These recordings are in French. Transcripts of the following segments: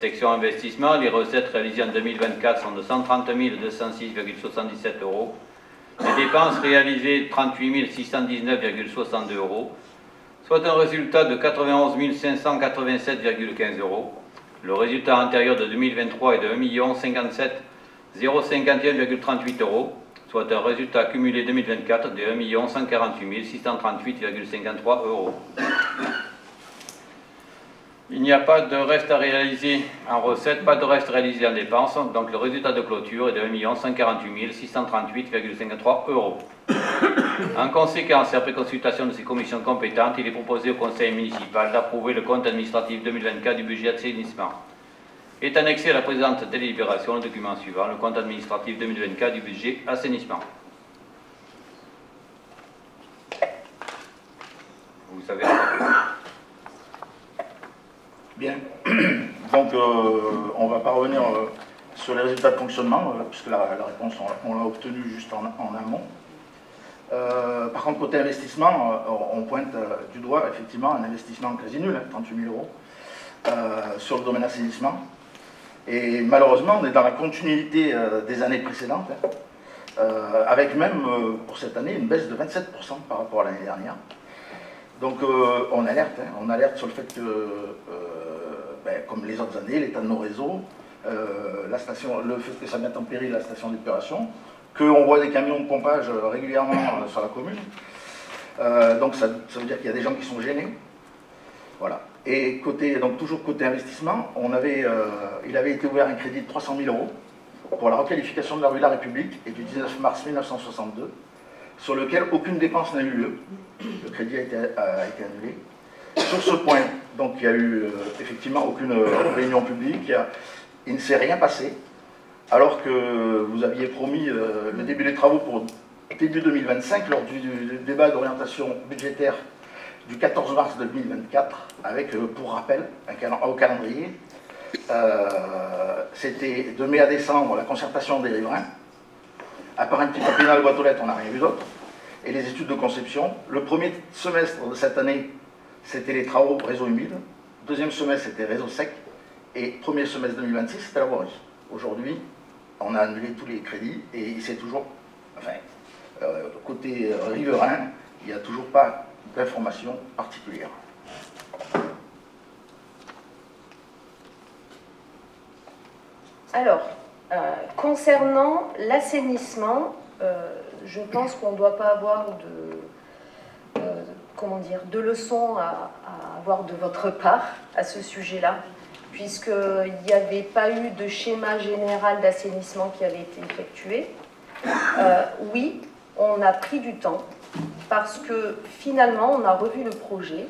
Section investissement, les recettes réalisées en 2024 sont de 130 206,77 €. Les dépenses réalisées 38 619,62 €, soit un résultat de 91 587,15 €. Le résultat antérieur de 2023 est de 1 057 051,38 €, soit un résultat cumulé 2024 de 1 148 638,53 €. Il n'y a pas de reste à réaliser en recettes, pas de reste réalisé en dépenses, donc le résultat de clôture est de 1 148 638,53 €. En conséquence, et après consultation de ces commissions compétentes, il est proposé au Conseil municipal d'approuver le compte administratif 2024 du budget assainissement. Est annexé à la présente délibération le document suivant, le compte administratif 2024 du budget assainissement. Vous savez. Bien, donc on ne va pas revenir sur les résultats de fonctionnement, puisque la réponse on l'a obtenue juste en amont. Par contre, côté investissement, on pointe du doigt effectivement un investissement quasi nul, 38 000 € sur le domaine assainissement. Et malheureusement, on est dans la continuité des années précédentes, avec même pour cette année une baisse de 27% par rapport à l'année dernière. Donc on alerte sur le fait que, comme les autres années, l'état de nos réseaux, le fait que ça mette en péril la station d'épuration, qu'on voit des camions de pompage régulièrement sur la commune. Donc ça veut dire qu'il y a des gens qui sont gênés. Voilà. Et toujours côté investissement, il avait été ouvert un crédit de 300 000 € pour la requalification de la rue de la République et du 19 mars 1962, sur lequel aucune dépense n'a eu lieu. Le crédit a été annulé. Sur ce point, donc, il n'y a eu effectivement aucune réunion publique, il ne s'est rien passé, alors que vous aviez promis le début des travaux pour début 2025, lors du débat d'orientation budgétaire du 14 mars 2024, avec, pour rappel, au calendrier, c'était de mai à décembre la concertation des riverains. À part un petit papier dans la boîte aux lettres, on n'a rien vu d'autre. Et les études de conception. Le premier semestre de cette année, c'était les travaux réseau humide. Deuxième semestre, c'était réseau sec. Et premier semestre 2026, c'était la voirie. Aujourd'hui, on a annulé tous les crédits et c'est toujours, côté riverain, il n'y a toujours pas d'information particulière. Alors, concernant l'assainissement, je pense qu'on ne doit pas avoir de leçons à avoir de votre part à ce sujet-là, puisqu'il n'y avait pas eu de schéma général d'assainissement qui avait été effectué. Oui, on a pris du temps, parce que finalement, on a revu le projet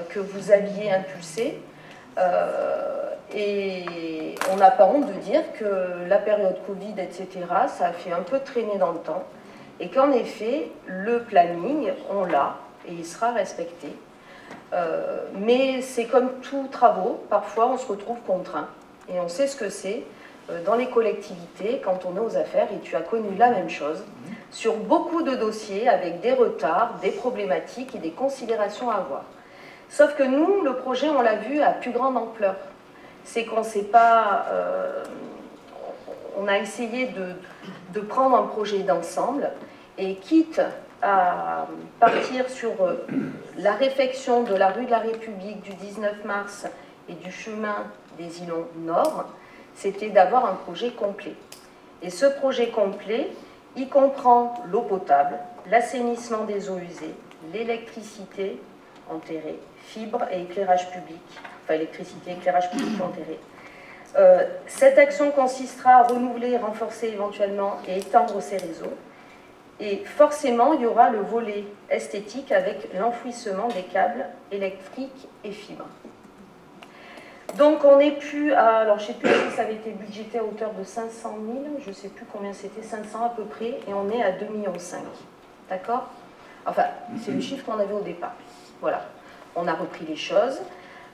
que vous aviez impulsé, et on n'a pas honte de dire que la période Covid, etc., ça a fait un peu traîner dans le temps, et qu'en effet, le planning, on l'a, et il sera respecté. Mais c'est comme tous travaux, parfois on se retrouve contraint, et on sait ce que c'est dans les collectivités quand on est aux affaires, et tu as connu la même chose, sur beaucoup de dossiers avec des retards, des problématiques et des considérations à avoir. Sauf que nous, le projet, on l'a vu à plus grande ampleur. C'est qu'on ne sait pas... on a essayé de prendre un projet d'ensemble, et quitte à partir sur la réfection de la rue de la République du 19 mars et du chemin des Îlons Nord, c'était d'avoir un projet complet. Et ce projet complet, il comprend l'eau potable, l'assainissement des eaux usées, l'électricité enterrée, fibres et éclairage public, enfin électricité, éclairage public enterré. Cette action consistera à renouveler, renforcer éventuellement et étendre ces réseaux. Et forcément, il y aura le volet esthétique avec l'enfouissement des câbles électriques et fibres. Donc on n'est plus à, alors je ne sais plus si ça avait été budgété à hauteur de 500 000, je ne sais plus combien c'était, 500 à peu près, et on est à 2,5 millions. D'accord? Enfin, c'est le chiffre qu'on avait au départ. Voilà, on a repris les choses.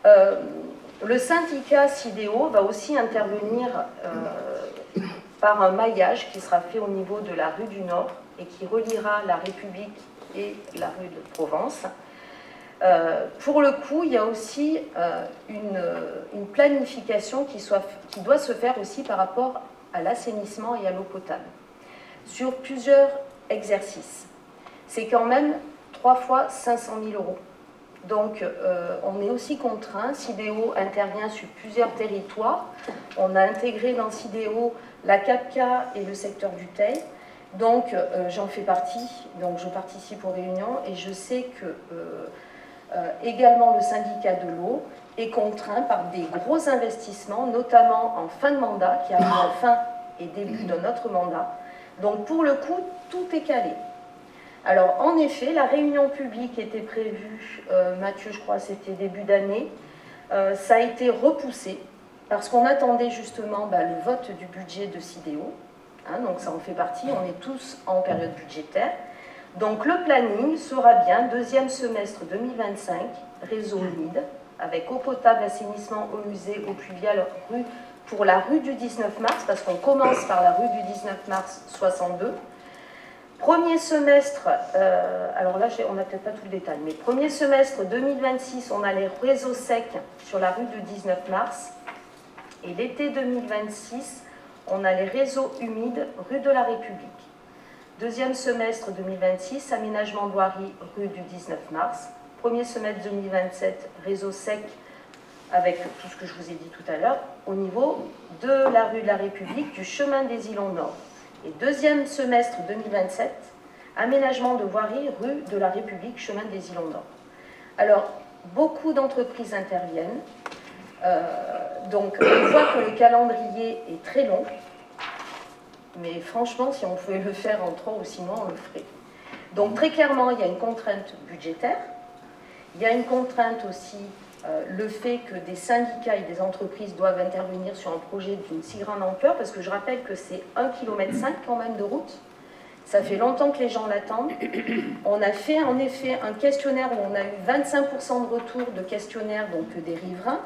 Le syndicat Sidéo va aussi intervenir par un maillage qui sera fait au niveau de la rue du Nord et qui reliera la République et la rue de Provence. Pour le coup, il y a aussi une planification qui doit se faire aussi par rapport à l'assainissement et à l'eau potable, sur plusieurs exercices. C'est quand même 3 fois 500 000 €. Donc, on est aussi contraint. Sidéo intervient sur plusieurs territoires. On a intégré dans Sidéo la 4K et le secteur du Teil. Donc, j'en fais partie. Donc, je participe aux réunions et je sais que également le syndicat de l'eau est contraint par des gros investissements, notamment en fin de mandat, qui arrive en fin et début de notre mandat. Donc, pour le coup, tout est calé. Alors, en effet, la réunion publique était prévue, Mathieu, je crois, c'était début d'année. Ça a été repoussé parce qu'on attendait justement le vote du budget de Sidéo. Hein, donc, ça en fait partie. On est tous en période budgétaire. Donc, le planning sera bien deuxième semestre 2025, réseau humide, avec eau potable, assainissement, eau usée, eau pluviale, pour la rue du 19 mars, parce qu'on commence par la rue du 19 mars 62. Premier semestre, alors là, on n'a peut-être pas tout le détail, mais premier semestre 2026, on a les réseaux secs sur la rue du 19 mars. Et l'été 2026, on a les réseaux humides rue de la République. Deuxième semestre 2026, aménagement de voirie rue du 19 mars. Premier semestre 2027, réseau sec avec tout ce que je vous ai dit tout à l'heure, au niveau de la rue de la République, du chemin des îles au nord. Et deuxième semestre 2027, aménagement de voirie rue de la République, chemin des îles au nord. Alors, beaucoup d'entreprises interviennent. Donc, on voit que le calendrier est très long. Mais franchement, si on pouvait le faire en 3 ou 6 mois, on le ferait. Donc très clairement, il y a une contrainte budgétaire. Il y a une contrainte aussi, le fait que des syndicats et des entreprises doivent intervenir sur un projet d'une si grande ampleur, parce que je rappelle que c'est 1,5 km quand même de route. Ça fait longtemps que les gens l'attendent. On a fait en effet un questionnaire où on a eu 25% de retour de questionnaires, donc des riverains.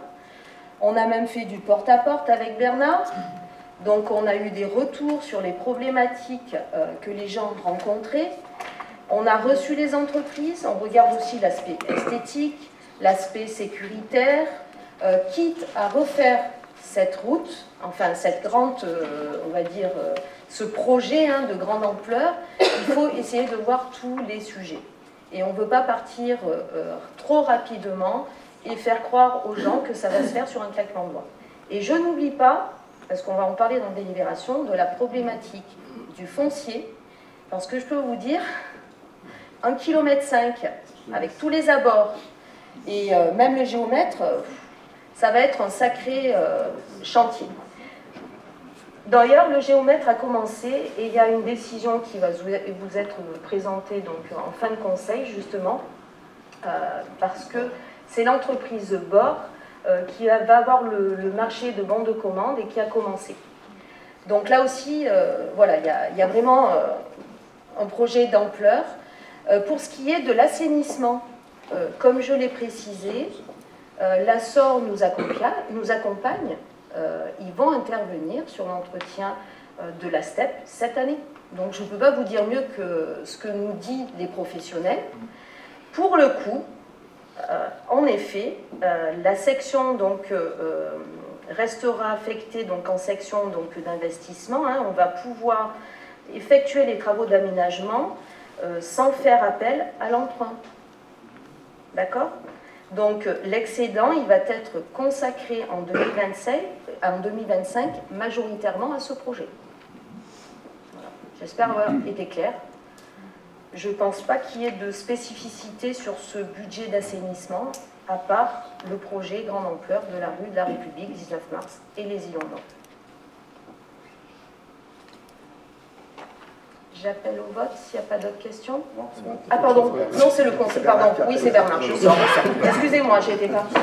On a même fait du porte-à-porte avec Bernard. Donc on a eu des retours sur les problématiques que les gens rencontraient. On a reçu les entreprises, on regarde aussi l'aspect esthétique, l'aspect sécuritaire, quitte à refaire cette route, enfin cette grande, on va dire, ce projet de grande ampleur, il faut essayer de voir tous les sujets. Et on ne veut pas partir trop rapidement et faire croire aux gens que ça va se faire sur un claquement de doigts. Et je n'oublie pas, parce qu'on va en parler dans délibération, de la problématique du foncier, parce que je peux vous dire, 1,5 km avec tous les abords, et même le géomètre, ça va être un sacré chantier. D'ailleurs, le géomètre a commencé, et il y a une décision qui va vous être présentée donc, en fin de conseil, justement, parce que c'est l'entreprise BOR qui va avoir le marché de bons de commande et qui a commencé. Donc là aussi, voilà, il y a vraiment un projet d'ampleur. Pour ce qui est de l'assainissement, comme je l'ai précisé, la SOR nous accompagne. Ils vont intervenir sur l'entretien de la STEP cette année. Donc je ne peux pas vous dire mieux que ce que nous disent les professionnels. Pour le coup, en effet, la section donc, restera affectée donc, en section d'investissement. On va pouvoir effectuer les travaux d'aménagement sans faire appel à l'emprunt. D'accord ? Donc l'excédent, il va être consacré en 2025 majoritairement à ce projet. Voilà. J'espère avoir été clair. Je ne pense pas qu'il y ait de spécificité sur ce budget d'assainissement, à part le projet grande ampleur de la rue de la République, 19 mars, et les îles au nord. J'appelle au vote s'il n'y a pas d'autres questions. Ah pardon, non c'est le conseil, pardon, oui c'est Bernard. Excusez-moi, j'ai été partie.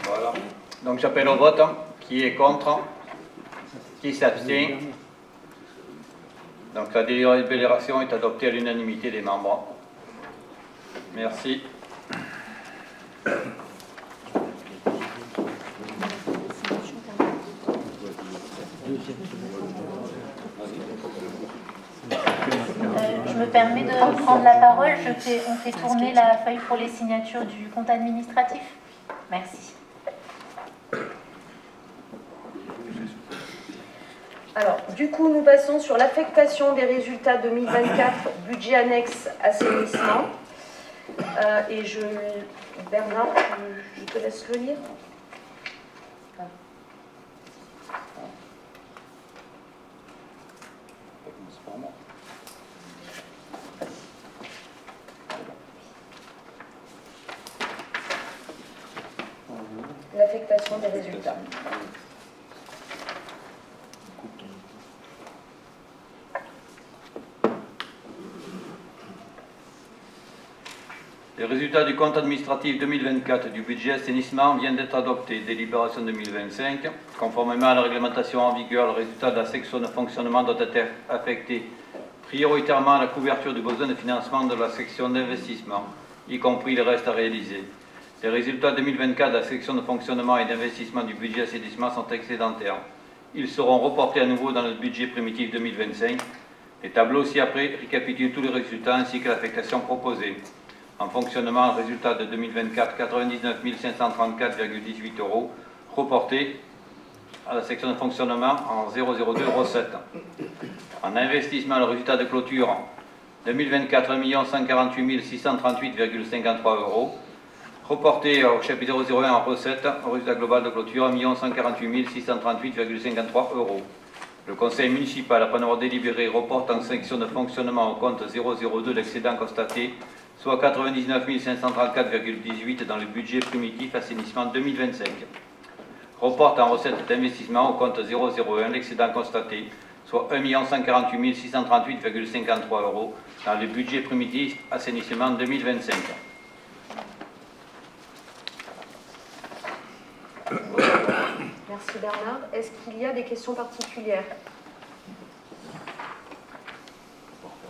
Voilà. Donc j'appelle au vote. Qui est contre? Qui s'abstient? Donc la délibération est adoptée à l'unanimité des membres. Merci. Je me permets de prendre la parole. On fait tourner la feuille pour les signatures du compte administratif. Merci. Alors, du coup, nous passons sur l'affectation des résultats 2024, budget annexe assainissement. Et Bernard, je te laisse le lire. L'affectation des résultats. Les résultats du compte administratif 2024 du budget assainissement viennent d'être adoptés, délibération 2025. Conformément à la réglementation en vigueur, le résultat de la section de fonctionnement doit être affecté prioritairement à la couverture du besoin de financement de la section d'investissement, y compris les restes à réaliser. Les résultats 2024 de la section de fonctionnement et d'investissement du budget assainissement sont excédentaires. Ils seront reportés à nouveau dans le budget primitif 2025. Les tableaux ci-après récapitulent tous les résultats ainsi que l'affectation proposée. En fonctionnement, le résultat de 2024, 99 534,18 €, reporté à la section de fonctionnement en 002 recettes. En investissement, le résultat de clôture 2024, 1 148 638,53 €, reporté au chapitre 001 en recettes, au résultat global de clôture 1 148 638,53 €. Le conseil municipal, après avoir délibéré, reporte en section de fonctionnement au compte 002 l'excédent constaté, soit 99 534,18 € dans le budget primitif assainissement 2025. Reporte en recette d'investissement au compte 001 l'excédent constaté, soit 1 148 638,53 € dans le budget primitif assainissement 2025. Merci Bernard. Est-ce qu'il y a des questions particulières?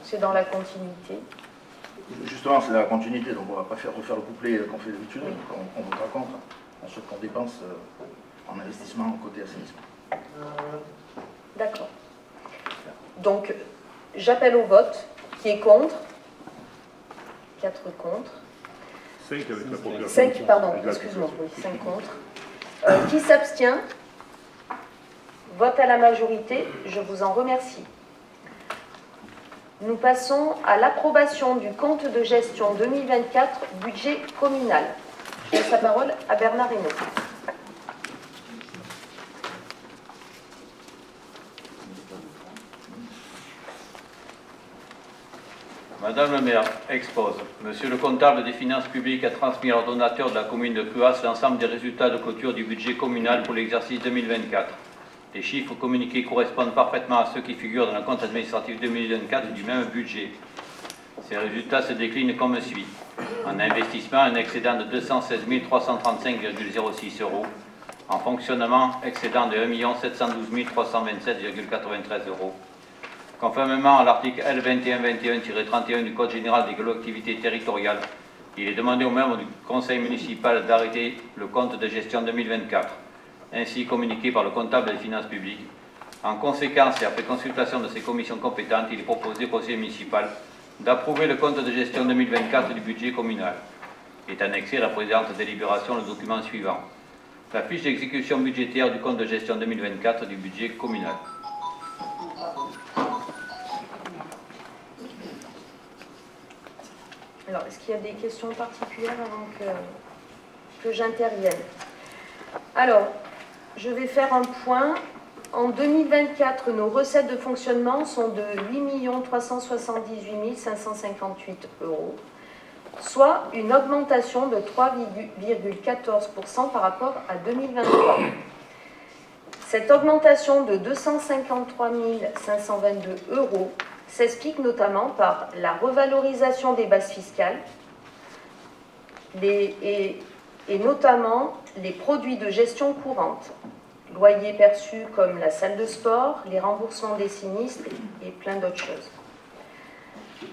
C'est dans la continuité. Justement, c'est la continuité, donc on ne va pas refaire le couplet qu'on fait d'habitude, on votera contre, en ce qu'on dépense en investissement côté assainissement. D'accord. Donc, j'appelle au vote. Qui est contre? 4 contre. 5 avec la population. 5, pardon, excuse-moi, oui, 5 contre. Qui s'abstient? Vote à la majorité, je vous en remercie. Nous passons à l'approbation du compte de gestion 2024, budget communal. Je laisse la parole à Bernard Hinault. Madame le maire expose. Monsieur le comptable des finances publiques a transmis à l'ordonnateur de la commune de Cuas l'ensemble des résultats de clôture du budget communal pour l'exercice 2024. Les chiffres communiqués correspondent parfaitement à ceux qui figurent dans le compte administratif 2024 du même budget. Ces résultats se déclinent comme suit. En investissement, un excédent de 216 335,06 €. En fonctionnement, excédent de 1 712 327,93 €. Conformément à l'article L2121-31 du Code général des collectivités territoriales, il est demandé aux membres du Conseil municipal d'arrêter le compte de gestion 2024, ainsi communiqué par le comptable des finances publiques. En conséquence, et après consultation de ces commissions compétentes, il est proposé au Conseil municipal d'approuver le compte de gestion 2024 du budget communal. Est annexé à la présente délibération le document suivant. La fiche d'exécution budgétaire du compte de gestion 2024 du budget communal. Alors, est-ce qu'il y a des questions particulières avant que j'intervienne? Alors, je vais faire un point. En 2024, nos recettes de fonctionnement sont de 8 378 558 €, soit une augmentation de 3,14% par rapport à 2023. Cette augmentation de 253 522 € s'explique notamment par la revalorisation des bases fiscales et notamment les produits de gestion courante, loyers perçus comme la salle de sport, les remboursements des sinistres et plein d'autres choses.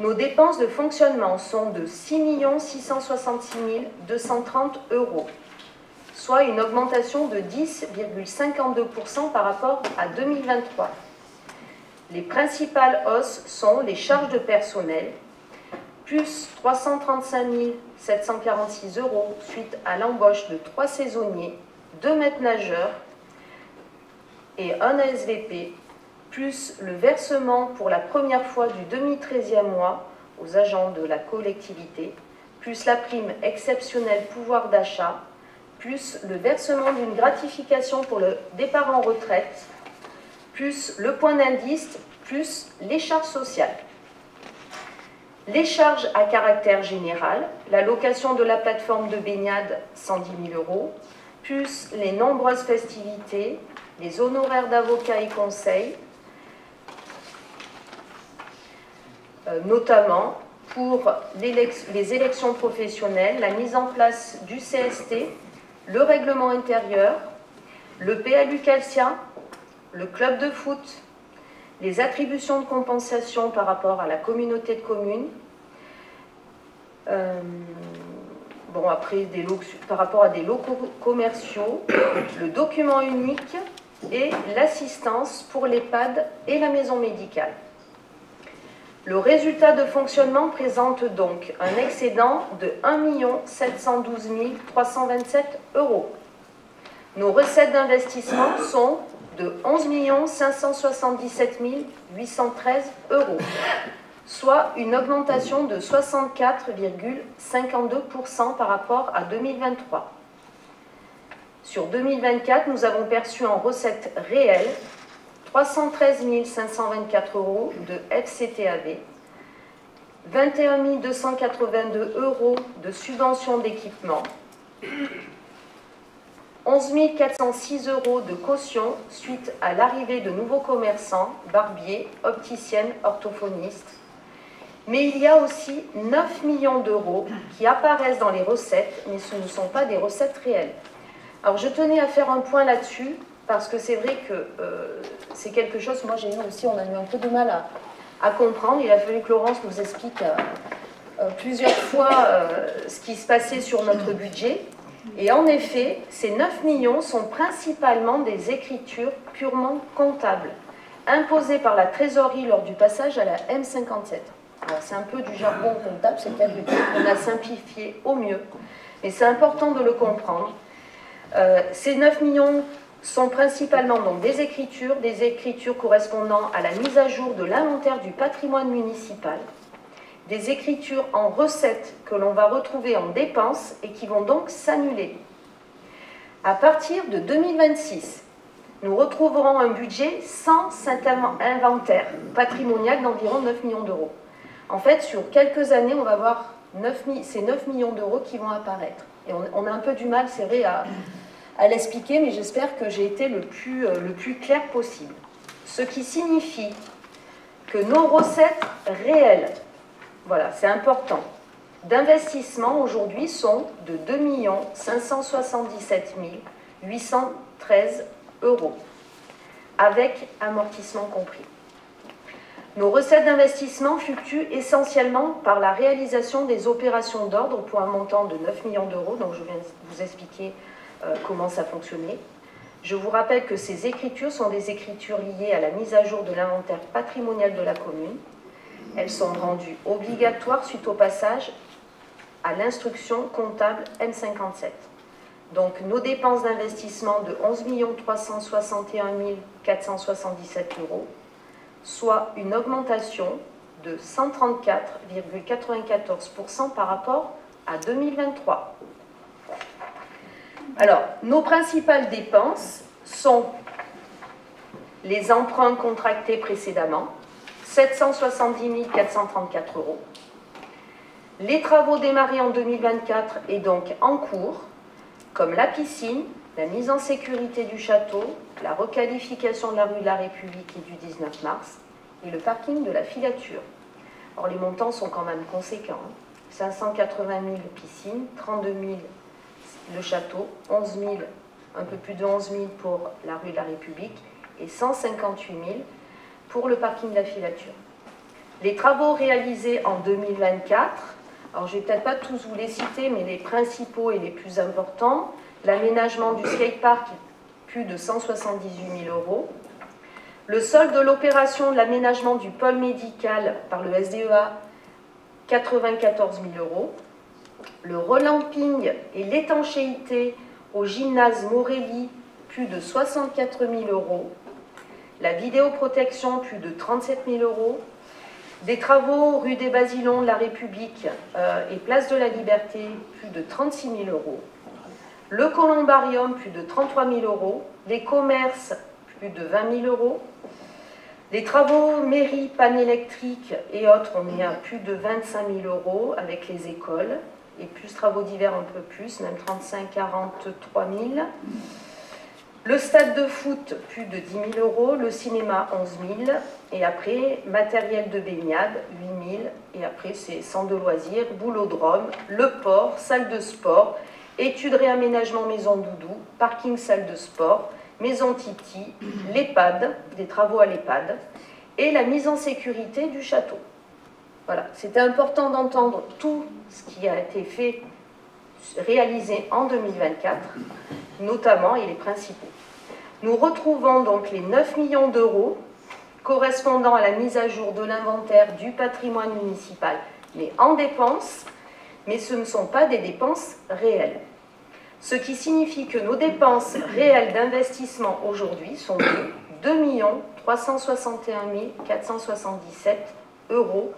Nos dépenses de fonctionnement sont de 6 666 230 €, soit une augmentation de 10,52% par rapport à 2023. Les principales hausses sont les charges de personnel, plus 335 746 € suite à l'embauche de 3 saisonniers, 2 maîtres nageurs et 1 ASVP, plus le versement pour la première fois du demi-13e mois aux agents de la collectivité, plus la prime exceptionnelle pouvoir d'achat, plus le versement d'une gratification pour le départ en retraite, plus le point d'indice, plus les charges sociales. Les charges à caractère général, la location de la plateforme de baignade, 110 000 €, plus les nombreuses festivités, les honoraires d'avocats et conseils, notamment pour les élections professionnelles, la mise en place du CST, le règlement intérieur, le PLU Calcia, le club de foot, les attributions de compensation par rapport à la communauté de communes, après par rapport à des locaux commerciaux, le document unique et l'assistance pour l'EHPAD et la maison médicale. Le résultat de fonctionnement présente donc un excédent de 1 712 327 €. Nos recettes d'investissement sont de 11 577 813 €, soit une augmentation de 64,52% par rapport à 2023. Sur 2024, nous avons perçu en recettes réelles 313 524 € de FCTAB, 21 282 € de subventions d'équipement, 11 406 € de caution suite à l'arrivée de nouveaux commerçants, barbiers, opticiennes, orthophonistes. Mais il y a aussi 9 millions d'euros qui apparaissent dans les recettes, mais ce ne sont pas des recettes réelles. Alors je tenais à faire un point là-dessus, parce que c'est vrai que c'est quelque chose, moi j'ai eu aussi, on a eu un peu de mal à comprendre. Il a fallu que Laurence nous explique plusieurs fois ce qui se passait sur notre budget. Et en effet, ces 9 millions sont principalement des écritures purement comptables, imposées par la trésorerie lors du passage à la M57. Alors c'est un peu du jargon comptable, c'est le cas de le dire, on a simplifié au mieux, mais c'est important de le comprendre. Ces 9 millions sont principalement donc des écritures correspondant à la mise à jour de l'inventaire du patrimoine municipal, des écritures en recettes que l'on va retrouver en dépenses et qui vont donc s'annuler. À partir de 2026, nous retrouverons un budget sans cet inventaire patrimonial d'environ 9 millions d'euros. En fait, sur quelques années, on va voir ces 9 millions d'euros qui vont apparaître. Et on a un peu du mal, c'est vrai, à l'expliquer, mais j'espère que j'ai été le plus clair possible. Ce qui signifie que nos recettes réelles, voilà, c'est important, d'investissement aujourd'hui sont de 2 577 813 €, avec amortissement compris. Nos recettes d'investissement fluctuent essentiellement par la réalisation des opérations d'ordre pour un montant de 9 millions d'euros, donc je viens de vous expliquer comment ça fonctionnait. Je vous rappelle que ces écritures sont des écritures liées à la mise à jour de l'inventaire patrimonial de la commune. Elles sont rendues obligatoires suite au passage à l'instruction comptable M57. Donc nos dépenses d'investissement de 11 361 477 €, soit une augmentation de 134,94% par rapport à 2023. Alors, nos principales dépenses sont les emprunts contractés précédemment, 770 434 €. Les travaux démarrés en 2024 et donc en cours, comme la piscine, la mise en sécurité du château, la requalification de la rue de la République et du 19 mars, et le parking de la filature. Or, les montants sont quand même conséquents. 580 000 piscines, 32 000 le château, 11 000, un peu plus de 11 000 pour la rue de la République et 158 000 pour le parking de la filature. Les travaux réalisés en 2024, alors je ne vais peut-être pas tous vous les citer, mais les principaux et les plus importants, l'aménagement du skatepark, plus de 178 000 €, Le solde de l'opération de l'aménagement du pôle médical par le SDEA, 94 000 €. Le relamping et l'étanchéité au gymnase Morelli, plus de 64 000 €. La vidéoprotection, plus de 37 000 €. Des travaux rue des Basilons de la République et place de la Liberté, plus de 36 000 €. Le columbarium, plus de 33 000 €. Les commerces, plus de 20 000 €. Les travaux mairie, panne électrique et autres, on est à plus de 25 000 € avec les écoles. Et plus travaux divers, un peu plus, même 35 43 000. Le stade de foot, plus de 10 000 €. Le cinéma, 11 000. Et après, matériel de baignade, 8 000. Et après, c'est centre de loisirs, boulodrome, le port, salle de sport, études réaménagement maison doudou, parking salle de sport, maison Titi, l'EHPAD, des travaux à l'EHPAD, et la mise en sécurité du château. Voilà, c'était important d'entendre tout ce qui a été fait, réalisé en 2024, notamment, et les principaux. Nous retrouvons donc les 9 millions d'euros correspondant à la mise à jour de l'inventaire du patrimoine municipal, mais en dépenses, mais ce ne sont pas des dépenses réelles. Ce qui signifie que nos dépenses réelles d'investissement aujourd'hui sont de 2 361 477 €,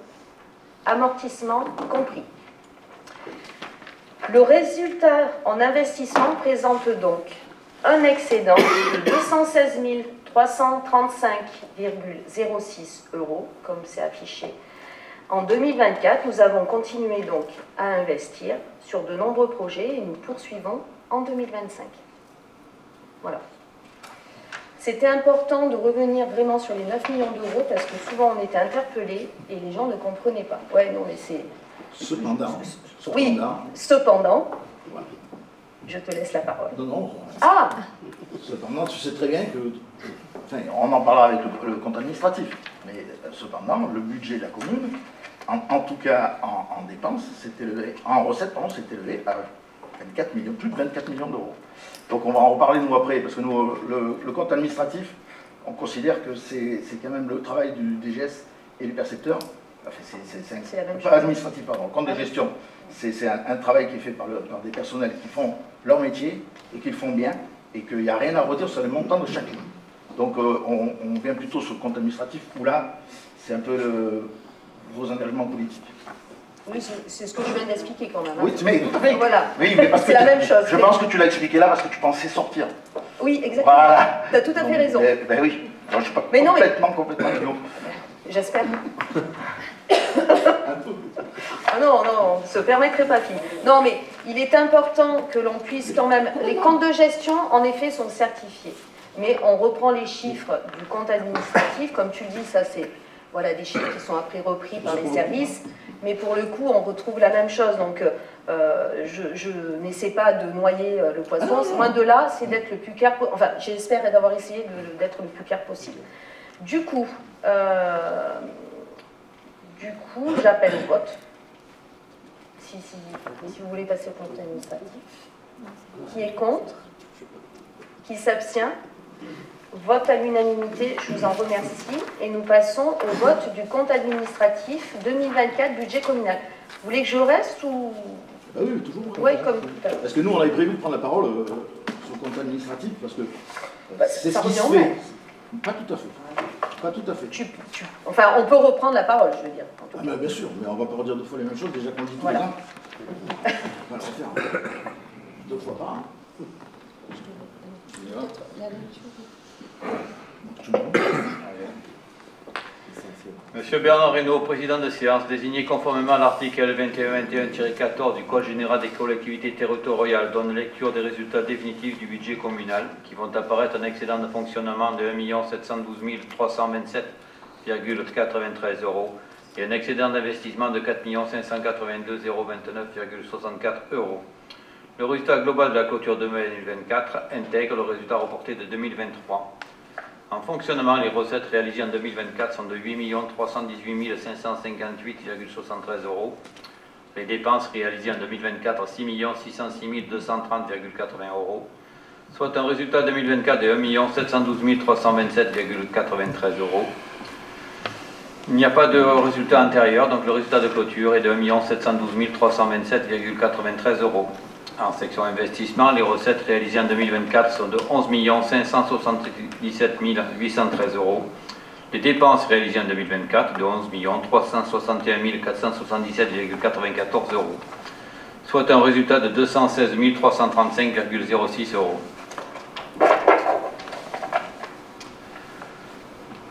amortissement compris. Le résultat en investissement présente donc un excédent de 216 335,06 €, comme c'est affiché. En 2024, nous avons continué donc à investir sur de nombreux projets et nous poursuivons en 2025. Voilà. C'était important de revenir vraiment sur les 9 millions d'euros parce que souvent on était interpellés et les gens ne comprenaient pas. Ouais, non, mais c'est... Oui, cependant, Voilà. je te laisse la parole. Non, non. Ah! Cependant, tu sais très bien que... Enfin, on en parlera avec le compte administratif. Mais cependant, le budget de la commune, en tout cas en dépenses, s'est élevé, en recettes, pardon, s'est élevé à 24 millions, plus de 24 millions d'euros. Donc on va en reparler nous après, parce que nous, le compte administratif, on considère que c'est quand même le travail du DGS et du percepteur. Enfin, c'est la même chose. Pas administratif, pardon. Le compte de gestion, c'est un travail qui est fait par des personnels qui font leur métier et qui le font bien, et qu'il n'y a rien à redire sur les montants de chacun. Donc on vient plutôt sur le compte administratif, où là, c'est un peu vos engagements politiques. Oui, c'est ce que je viens d'expliquer quand même. Hein. Oui, mais voilà. Oui, mais parce que c'est la même chose. Je pense que tu l'as expliqué là parce que tu pensais sortir. Oui, exactement. Voilà. Tu as tout à fait raison. Ben oui, je ne suis pas complètement idiot. J'espère. Ah non, non, on ne se permettrait pas, fille. Non, mais il est important que l'on puisse quand même... Les comptes de gestion, en effet, sont certifiés. Mais on reprend les chiffres du compte administratif. Comme tu le dis, ça c'est... Voilà, des chiffres qui sont après repris par les services. Mais pour le coup, on retrouve la même chose. Donc, je n'essaie pas de noyer le poisson. Loin de là, c'est d'être le plus clair... Enfin, j'espère d'avoir essayé d'être le plus clair possible. Du coup, j'appelle au vote. Si vous voulez passer au compte administratif. Qui est contre? Qui s'abstient? Vote à l'unanimité, je vous en remercie. Et nous passons au vote du compte administratif 2024, budget communal. Vous voulez que je reste ou... Ah oui, toujours. Oui, comme tout à l'heure. Parce que nous, on avait prévu de prendre la parole sur le compte administratif, parce que c'est ce qui se fait. Pas tout à fait. Pas tout à fait. Enfin, on peut reprendre la parole, je veux dire. Ah, mais bien sûr, mais on ne va pas redire deux fois les mêmes choses, déjà qu'on dit tous les ans. On va le refaire. Deux fois pas. Monsieur Bernard Reynaud, président de séance, désigné conformément à l'article L2121-14 du Code général des collectivités territoriales, donne lecture des résultats définitifs du budget communal, qui vont apparaître un excédent de fonctionnement de 1 712 327,93 € et un excédent d'investissement de 4 582 029,64 €. Le résultat global de la clôture de mai 2024 intègre le résultat reporté de 2023. En fonctionnement, les recettes réalisées en 2024 sont de 8 318 558,73 €. Les dépenses réalisées en 2024, 6 606 230,80 €. soit un résultat 2024 de 1 712 327,93 €. Il n'y a pas de résultat antérieur, donc le résultat de clôture est de 1 712 327,93 €. En section investissement, les recettes réalisées en 2024 sont de 11 577 813 €. Les dépenses réalisées en 2024 de 11 361 477,94 €, soit un résultat de 216 335,06 €.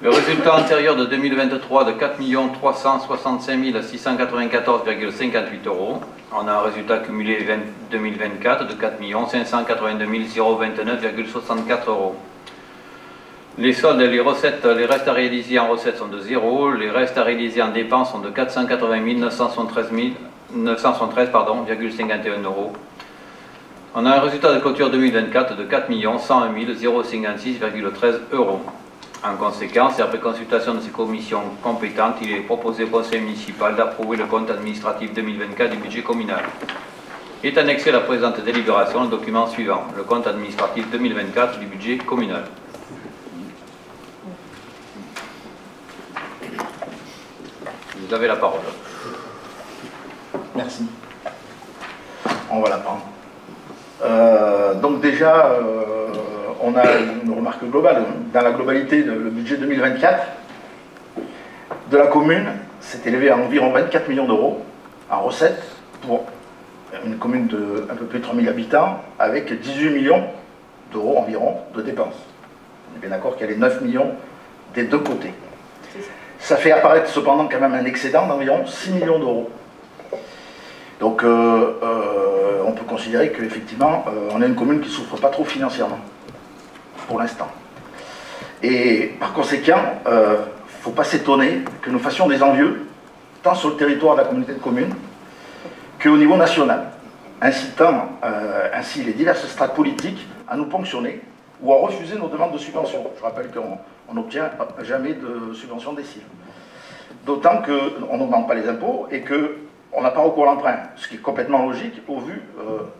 Le résultat antérieur de 2023 de 4 365 694,58 €. On a un résultat cumulé 2024 de 4 582 029,64 €. Les soldes et les recettes, les restes à réaliser en recettes sont de 0, les restes à réaliser en dépenses sont de 480 973,51 €. On a un résultat de clôture 2024 de 4 101 056,13 €. En conséquence, et après consultation de ces commissions compétentes, il est proposé au conseil municipal d'approuver le compte administratif 2024 du budget communal. Est annexé à la présente délibération le document suivant, le compte administratif 2024 du budget communal. Vous avez la parole. Merci. On va la prendre. Donc déjà, on a une remarque globale. Dans la globalité, le budget 2024 de la commune s'est élevé à environ 24 millions d'euros en recettes pour une commune de un peu plus de 3 000 habitants avec 18 millions d'euros environ de dépenses. On est bien d'accord qu'il y a les 9 millions des deux côtés. Ça fait apparaître cependant quand même un excédent d'environ 6 millions d'euros. Donc on peut considérer qu'effectivement on est une commune qui ne souffre pas trop financièrement, pour l'instant. Et par conséquent, il ne faut pas s'étonner que nous fassions des envieux, tant sur le territoire de la communauté de communes, qu'au niveau national, incitant ainsi les diverses strates politiques à nous ponctionner ou à refuser nos demandes de subventions. Je rappelle qu'on n'obtient jamais de subvention décile. D'autant qu'on n'augmente pas les impôts et qu'on n'a pas recours à l'emprunt, ce qui est complètement logique au vu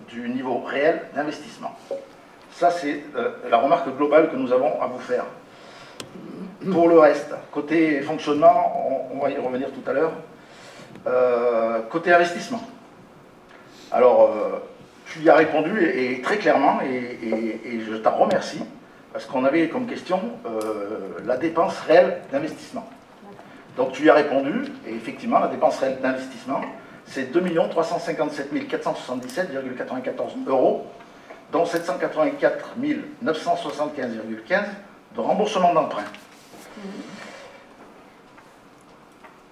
du niveau réel d'investissement. Ça, c'est la remarque globale que nous avons à vous faire. Pour le reste, côté fonctionnement, on va y revenir tout à l'heure. Côté investissement. Alors, tu y as répondu et très clairement, et je t'en remercie, parce qu'on avait comme question la dépense réelle d'investissement. Donc tu y as répondu, et effectivement, la dépense réelle d'investissement, c'est 2 357 477,94 €, dont 784 975,15 € de remboursement d'emprunt.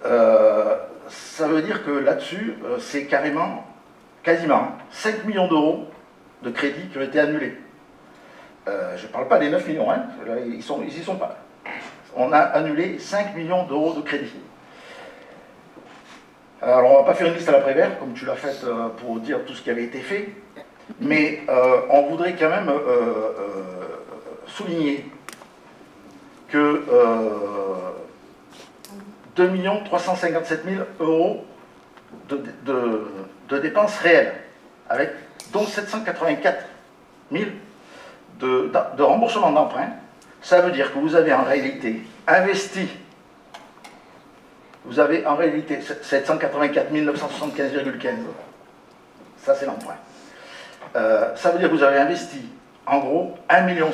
Ça veut dire que là-dessus, c'est quasiment 5 millions d'euros de crédits qui ont été annulés. Je ne parle pas des 9 millions, hein, là, ils n'y sont pas. On a annulé 5 millions d'euros de crédits. Alors on ne va pas faire une liste à l'après-vert, comme tu l'as faite pour dire tout ce qui avait été fait, mais on voudrait quand même souligner que 2 357 000 € de dépenses réelles, dont 784 000 de remboursement d'emprunt. Ça veut dire que vous avez en réalité investi, vous avez en réalité 784 975,15 €. Ça, c'est l'emprunt. Ça veut dire que vous avez investi, en gros, 1,5 million.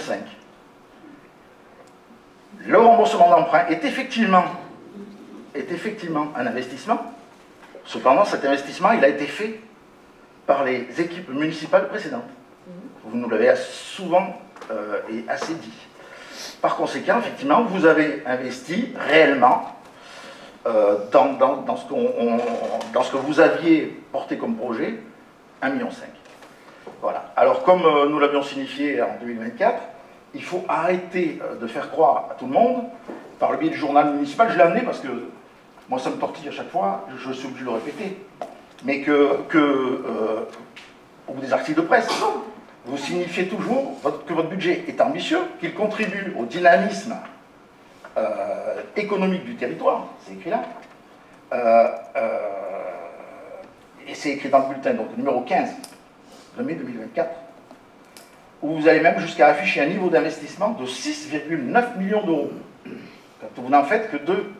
Le remboursement d'emprunt est effectivement un investissement. Cependant, cet investissement, il a été fait par les équipes municipales précédentes. Vous nous l'avez souvent et assez dit. Par conséquent, effectivement, vous avez investi réellement dans ce que vous aviez porté comme projet, 1,5 million. Voilà. Alors, comme nous l'avions signifié en 2024, il faut arrêter de faire croire à tout le monde, par le biais du journal municipal, je l'ai amené parce que moi ça me tortille à chaque fois, je suis obligé de le répéter, mais au bout des articles de presse, vous signifiez toujours que votre budget est ambitieux, qu'il contribue au dynamisme économique du territoire, c'est écrit là, et c'est écrit dans le bulletin, donc numéro 15 de mai 2024. où vous allez même jusqu'à afficher un niveau d'investissement de 6,9 millions d'euros. Quand vous n'en faites que 2.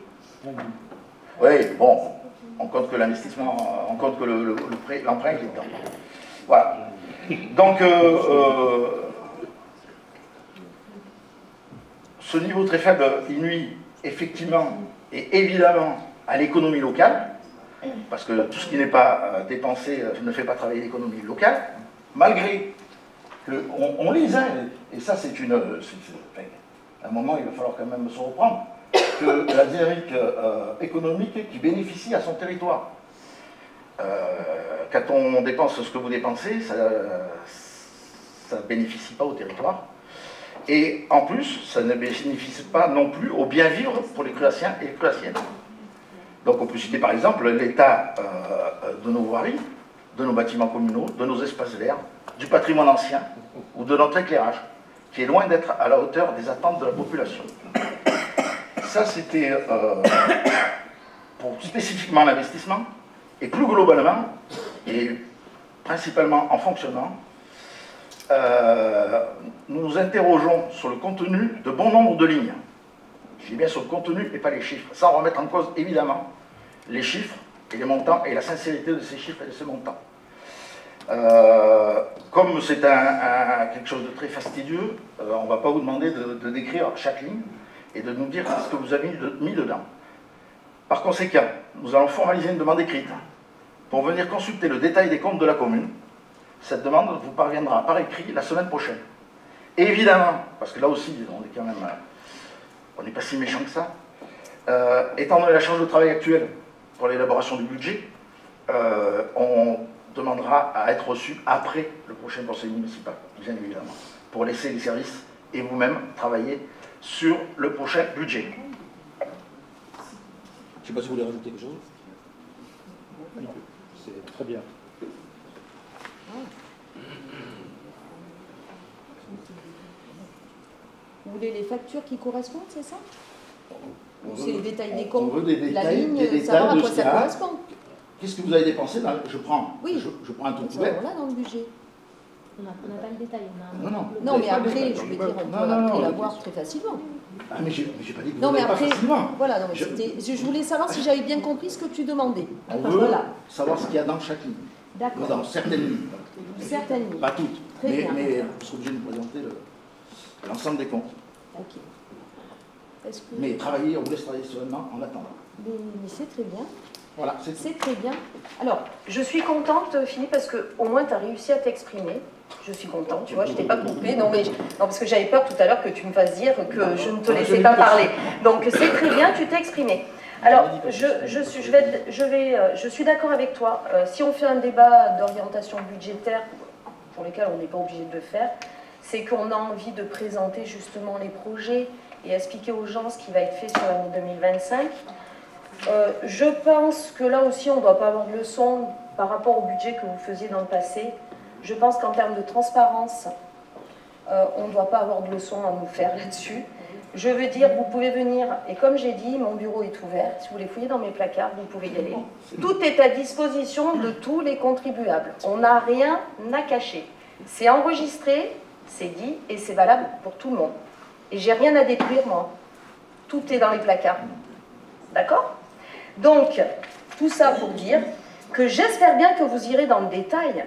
Oui, bon, on compte que l'investissement, on compte que l'emprunt est dedans. Voilà. Donc, ce niveau très faible, il nuit effectivement et évidemment à l'économie locale, parce que tout ce qui n'est pas dépensé ne fait pas travailler l'économie locale, malgré qu'on lise, hein, et ça c'est une... à un moment, il va falloir quand même se reprendre, que la dynamique économique qui bénéficie à son territoire. Quand on dépense ce que vous dépensez, ça ne bénéficie pas au territoire. Et en plus, ça ne bénéficie pas non plus au bien vivre pour les Créassiens et les Créassiennes. Donc on peut citer par exemple l'état de nos voiries, de nos bâtiments communaux, de nos espaces verts, du patrimoine ancien ou de notre éclairage, qui est loin d'être à la hauteur des attentes de la population. Ça, c'était pour spécifiquement l'investissement, et plus globalement, et principalement en fonctionnement, nous nous interrogeons sur le contenu de bon nombre de lignes. Je dis bien sur le contenu et pas les chiffres, sans remettre en cause évidemment les chiffres et les montants et la sincérité de ces chiffres et de ces montants. Comme c'est quelque chose de très fastidieux, on ne va pas vous demander de décrire chaque ligne et de nous dire ce que vous avez mis dedans. Par conséquent, nous allons formaliser une demande écrite pour venir consulter le détail des comptes de la commune. Cette demande vous parviendra par écrit la semaine prochaine. Et évidemment, parce que là aussi, on est quand même... on n'est pas si méchant que ça. Étant donné la charge de travail actuelle pour l'élaboration du budget, on demandera à être reçu après le prochain conseil municipal, bien évidemment, pour laisser les services et vous-même travailler sur le prochain budget. Je ne sais pas si vous voulez rajouter quelque chose. C'est très bien. Vous voulez les factures qui correspondent, c'est ça? Ou c'est les détails des On comptes? veut des détails, la ligne, des détails savoir à de quoi ce ça qu'il y a. correspond. Qu'est-ce que vous avez dépensé dans... Je prends un tout couvert. Là dans le budget. On n'a pas le détail. Non, mais après, je veux dire, on peut après l'avoir très facilement. Ah, mais j'ai pas dit que vous Non, mais n'avez pas après, facilement. voilà, non, mais je voulais savoir si j'avais bien compris ce que tu demandais. On veut savoir ce qu'il y a dans chaque ligne. D'accord. Dans certaines lignes. Certaines lignes. Pas toutes. Très bien. Mais on sera obligé de nous présenter l'ensemble des comptes. Ok. Est-ce que... Mais travailler, on vous laisse travailler sereinement en attendant. Mais c'est très bien. Voilà, c'est tout. C'est très bien. Alors, je suis contente, Philippe, parce qu'au moins tu as réussi à t'exprimer. Je suis contente, tu vois, je t'ai pas coupé. Non, parce que j'avais peur tout à l'heure que tu me fasses dire que je ne te laissais pas parler. Donc c'est très bien, tu t'es exprimé. Alors, je suis d'accord avec toi. Si on fait un débat d'orientation budgétaire, pour lesquels on n'est pas obligé de le faire, c'est qu'on a envie de présenter justement les projets et expliquer aux gens ce qui va être fait sur l'année 2025. Je pense que là aussi, on ne doit pas avoir de leçon par rapport au budget que vous faisiez dans le passé. Je pense qu'en termes de transparence, on ne doit pas avoir de leçon à nous faire là-dessus. Je veux dire, vous pouvez venir, et comme j'ai dit, mon bureau est ouvert. Si vous voulez fouiller dans mes placards, vous pouvez y aller. Tout est à disposition de tous les contribuables. On n'a rien à cacher. C'est enregistré, c'est dit, et c'est valable pour tout le monde. Et j'ai rien à détruire, moi. Tout est dans les placards. D'accord ? Donc, tout ça pour dire que j'espère bien que vous irez dans le détail.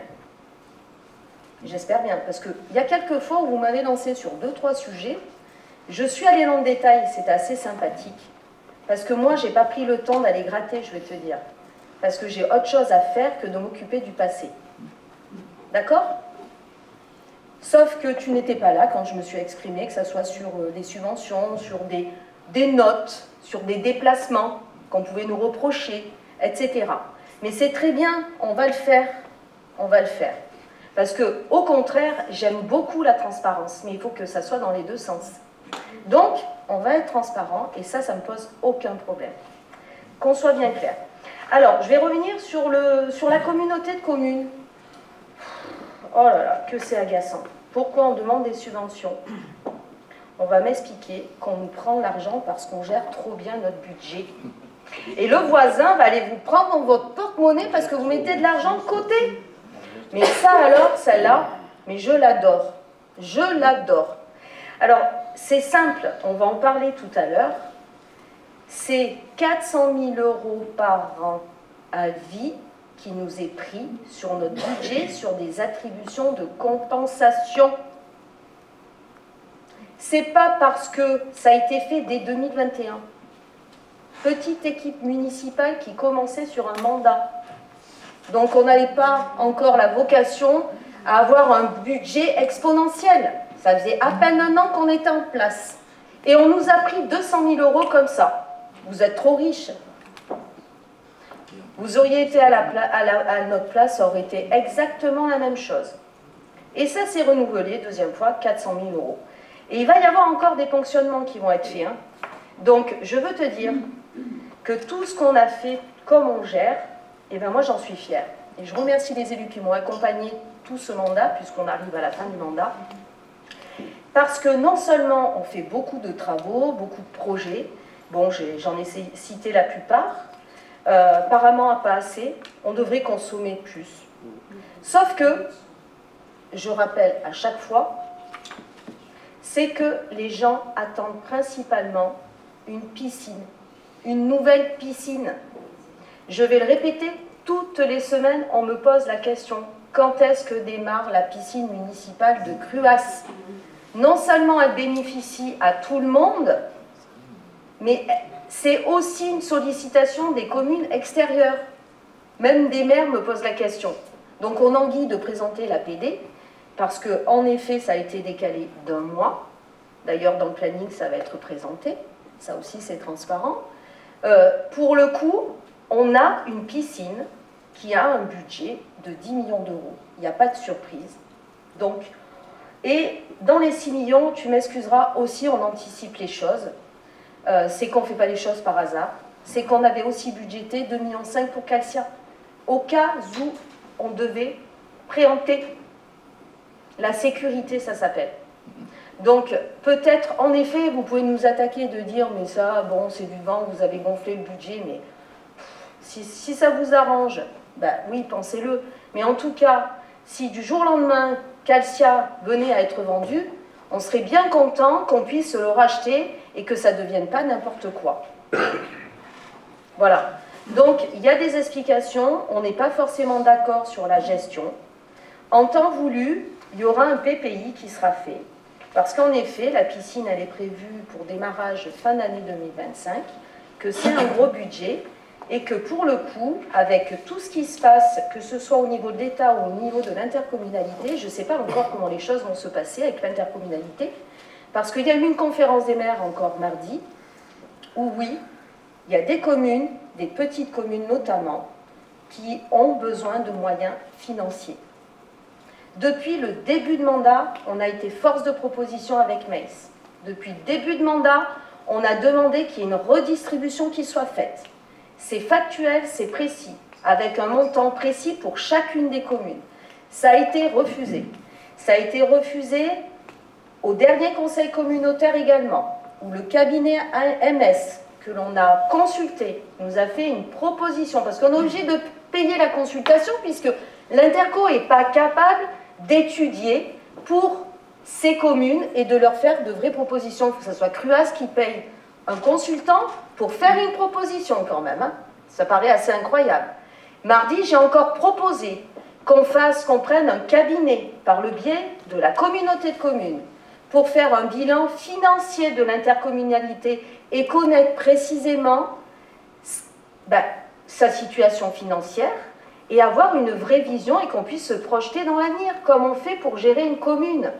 J'espère bien, parce qu'il y a quelques fois où vous m'avez lancé sur 2-3 sujets. Je suis allée dans le détail, c'est assez sympathique. Parce que moi, je n'ai pas pris le temps d'aller gratter, je vais te dire. Parce que j'ai autre chose à faire que de m'occuper du passé. D'accord ? Sauf que tu n'étais pas là quand je me suis exprimée, que ce soit sur des subventions, sur des notes, sur des déplacements qu'on pouvait nous reprocher, etc. Mais c'est très bien, on va le faire. On va le faire. Parce que, au contraire, j'aime beaucoup la transparence, mais il faut que ça soit dans les deux sens. Donc, on va être transparent, et ça ne me pose aucun problème. Qu'on soit bien clair. Alors, je vais revenir sur la communauté de communes. Oh là là, que c'est agaçant. Pourquoi on demande des subventions? On va m'expliquer qu'on nous prend l'argent parce qu'on gère trop bien notre budget. Et le voisin va aller vous prendre dans votre porte-monnaie parce que vous mettez de l'argent de côté. Mais ça alors, celle-là, mais je l'adore. Je l'adore. Alors, c'est simple, on va en parler tout à l'heure. C'est 400 000 € par an à vie qui nous est pris sur notre budget, sur des attributions de compensation. C'est pas parce que ça a été fait dès 2021. Petite équipe municipale qui commençait sur un mandat. Donc on n'avait pas encore la vocation à avoir un budget exponentiel. Ça faisait à peine un an qu'on était en place. Et on nous a pris 200 000 € comme ça. Vous êtes trop riches. Vous auriez été à notre place, ça aurait été exactement la même chose. Et ça s'est renouvelé, deuxième fois, 400 000 €. Et il va y avoir encore des ponctionnements qui vont être faits. Hein. Donc, je veux te dire que tout ce qu'on a fait, comme on gère, eh bien moi j'en suis fière. Et je remercie les élus qui m'ont accompagné tout ce mandat, puisqu'on arrive à la fin du mandat. Parce que non seulement on fait beaucoup de travaux, beaucoup de projets, bon, j'en ai cité la plupart, apparemment pas assez, on devrait consommer plus. Sauf que, je rappelle à chaque fois, c'est que les gens attendent principalement une piscine, une nouvelle piscine. Je vais le répéter, toutes les semaines, on me pose la question, quand est-ce que démarre la piscine municipale de Cruas? Non seulement elle bénéficie à tout le monde, mais c'est aussi une sollicitation des communes extérieures. Même des maires me posent la question. Donc on envie de présenter la PD, parce qu'en effet, ça a été décalé d'un mois. D'ailleurs, dans le planning, ça va être présenté. Ça aussi, c'est transparent. Pour le coup, on a une piscine qui a un budget de 10 millions €. Il n'y a pas de surprise. Donc, et dans les 6 millions, tu m'excuseras, aussi on anticipe les choses. C'est qu'on ne fait pas les choses par hasard. C'est qu'on avait aussi budgété 2,5 millions € pour Calcia. Au cas où on devait préempter. La sécurité, ça s'appelle. Donc, peut-être, en effet, vous pouvez nous attaquer de dire, mais ça, bon, c'est du vent, vous avez gonflé le budget, mais si ça vous arrange, ben oui, pensez-le. Mais en tout cas, si du jour au lendemain, Calcia venait à être vendu, on serait bien content qu'on puisse le racheter et que ça ne devienne pas n'importe quoi. Voilà. Donc, il y a des explications, on n'est pas forcément d'accord sur la gestion. En temps voulu, il y aura un PPI qui sera fait, parce qu'en effet, la piscine, elle est prévue pour démarrage fin d'année 2025, que c'est un gros budget, et que pour le coup, avec tout ce qui se passe, que ce soit au niveau de l'État ou au niveau de l'intercommunalité, je ne sais pas encore comment les choses vont se passer avec l'intercommunalité, parce qu'il y a eu une conférence des maires encore mardi, où oui, il y a des communes, des petites communes notamment, qui ont besoin de moyens financiers. Depuis le début de mandat, on a été force de proposition avec Mace. Depuis le début de mandat, on a demandé qu'il y ait une redistribution qui soit faite. C'est factuel, c'est précis, avec un montant précis pour chacune des communes. Ça a été refusé. Ça a été refusé au dernier conseil communautaire également, où le cabinet MS, que l'on a consulté, nous a fait une proposition, parce qu'on est obligé de payer la consultation, puisque l'Interco n'est pas capable d'étudier pour ces communes et de leur faire de vraies propositions. Il faut que ce soit Cruas qui paye un consultant pour faire une proposition quand même. Hein. Ça paraît assez incroyable. Mardi, j'ai encore proposé qu'on prenne un cabinet par le biais de la communauté de communes pour faire un bilan financier de l'intercommunalité et connaître précisément sa situation financière et avoir une vraie vision et qu'on puisse se projeter dans l'avenir, comme on fait pour gérer une commune.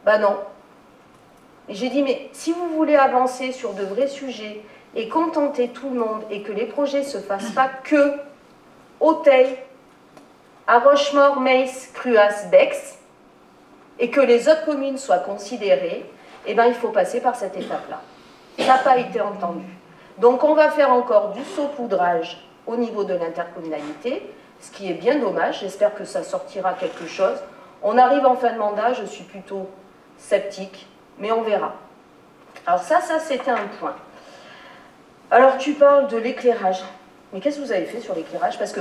Ben non. Et j'ai dit, mais si vous voulez avancer sur de vrais sujets et contenter tout le monde et que les projets ne se fassent pas que Auteuil, à Rochemaure, Mace, Cruas, Bex, et que les autres communes soient considérées, eh bien, il faut passer par cette étape-là. Ça n'a pas été entendu. Donc, on va faire encore du saupoudrage au niveau de l'intercommunalité, ce qui est bien dommage. J'espère que ça sortira quelque chose. On arrive en fin de mandat, je suis plutôt sceptique, mais on verra. Alors ça c'était un point. Alors, tu parles de l'éclairage. Mais qu'est-ce que vous avez fait sur l'éclairage? Parce que